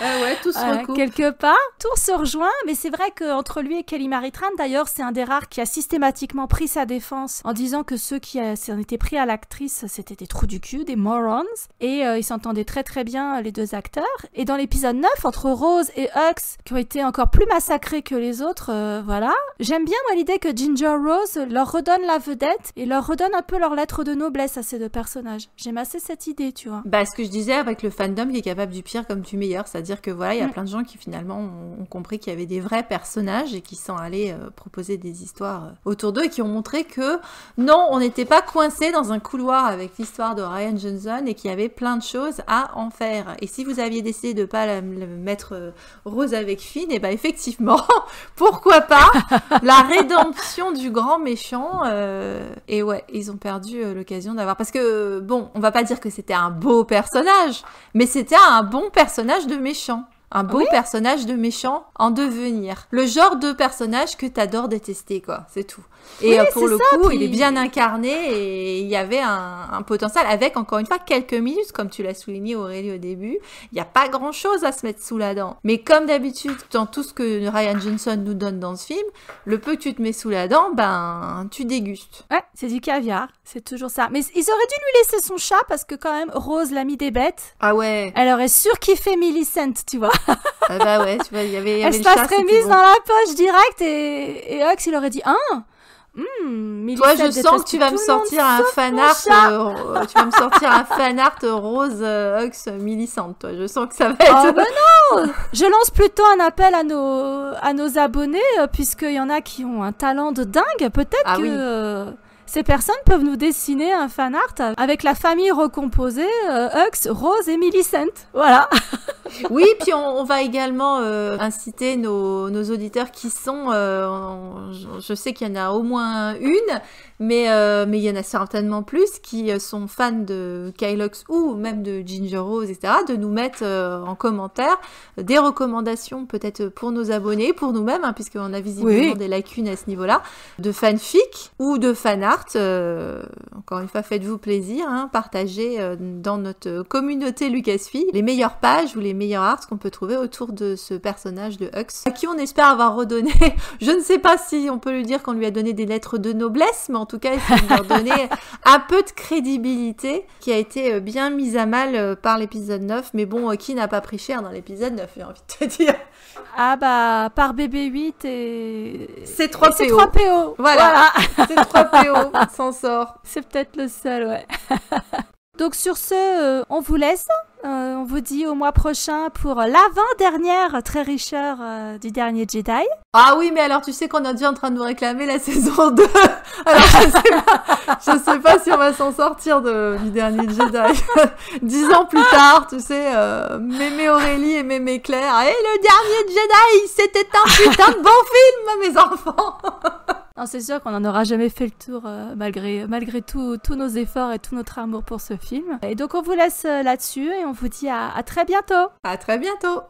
Ouais, tout se recoupe. Quelque part, tout se rejoint, mais c'est vrai qu'entre lui et Kelly Marie Tran, d'ailleurs, c'est un des rares qui a systématiquement pris sa défense en disant que ceux qui s'en étaient pris à l'actrice, c'était des trous du cul, des morons, et ils s'entendaient très très bien, les deux acteurs. Et dans l'épisode 9, entre Rose et Hux, qui ont été encore plus massacrés que les autres, voilà. J'aime bien, moi, l'idée que Ginger Rose leur redonne la vedette et leur redonne un peu leur lettre de noblesse à ces deux personnages. J'aime assez cette idée, tu vois. Bah, ce que je disais avec le fandom qui est capable du pire comme du meilleur, c'est-à-dire que voilà, il y a plein de gens qui finalement ont compris qu'il y avait des vrais personnages et qui sont allés proposer des histoires autour d'eux et qui ont montré que non, on n'était pas coincé dans un couloir avec l'histoire de Rian Johnson et qu'il y avait plein de choses à en faire. Et si vous aviez décidé de pas le mettre rose avec Finn, et ben effectivement, pourquoi pas la rédemption du grand méchant. Et ouais, ils ont perdu l'occasion d'avoir... Parce que, bon, on va pas dire que c'était un beau personnage, mais c'était un bon personnage de méchant. Un beau personnage de méchant en devenir. Le genre de personnage que t'adores détester, quoi. C'est tout. Et pour le coup, il est bien incarné et il y avait un potentiel avec, encore une fois, quelques minutes, comme tu l'as souligné, Aurélie, au début. Il n'y a pas grand-chose à se mettre sous la dent. Mais comme d'habitude, dans tout ce que Rian Johnson nous donne dans ce film, le peu que tu te mets sous la dent, ben, tu dégustes. Ouais, c'est du caviar. C'est toujours ça. Mais ils auraient dû lui laisser son chat parce que quand même, Rose, l'amie des bêtes... Ah ouais. Elle aurait surkiffé Millicent, tu vois. Ah bah ouais, tu vois, il y avait elle le se chat, serait mise dans la poche direct et Hux, il aurait dit toi, je sens que tu vas me sortir un fanart, tu vas me sortir un fanart Rose Hux Millicent, toi. Je sens que ça va être... Oh ben non. Je lance plutôt un appel à nos abonnés, puisqu'il y en a qui ont un talent de dingue. Peut-être que... ces personnes peuvent nous dessiner un fanart avec la famille recomposée, Hux, Rose et Millicent. Voilà. Oui, puis on va également inciter nos auditeurs qui sont... je sais qu'il y en a au moins une, mais il y en a certainement plus qui sont fans de Kyle Hux ou même de Ginger Rose, etc., de nous mettre en commentaire des recommandations peut-être pour nos abonnés, pour nous-mêmes, hein, puisqu'on a visiblement des lacunes à ce niveau-là, de fanfic ou de fanart. Encore une fois, faites-vous plaisir, hein, partagez dans notre communauté Lucasfilm les meilleures pages ou les meilleurs arts qu'on peut trouver autour de ce personnage de Hux, à qui on espère avoir redonné, je ne sais pas si on peut lui dire qu'on lui a donné des lettres de noblesse, mais en tout cas, il faut lui leur donner un peu de crédibilité, qui a été bien mise à mal par l'épisode 9, mais bon, qui n'a pas pris cher dans l'épisode 9, j'ai envie de te dire. Ah bah, par BB8 et... C'est 3PO. C'est 3PO. Voilà. C'est 3PO, on s'en sort. C'est peut-être le seul, ouais. Donc sur ce, on vous laisse. On vous dit au mois prochain pour l'avant-dernière très richeur du dernier Jedi. Ah oui, mais alors tu sais qu'on est déjà en train de nous réclamer la saison 2. Alors je sais pas si on va s'en sortir du dernier Jedi. 10 ans plus tard, tu sais, Mémé Aurélie et Mémé Claire. Et le dernier Jedi, c'était un putain de bon film, mes enfants. Non, c'est sûr qu'on n'en aura jamais fait le tour malgré tous nos efforts et tout notre amour pour ce film. Et donc on vous laisse là-dessus et on vous dit à très bientôt. À très bientôt.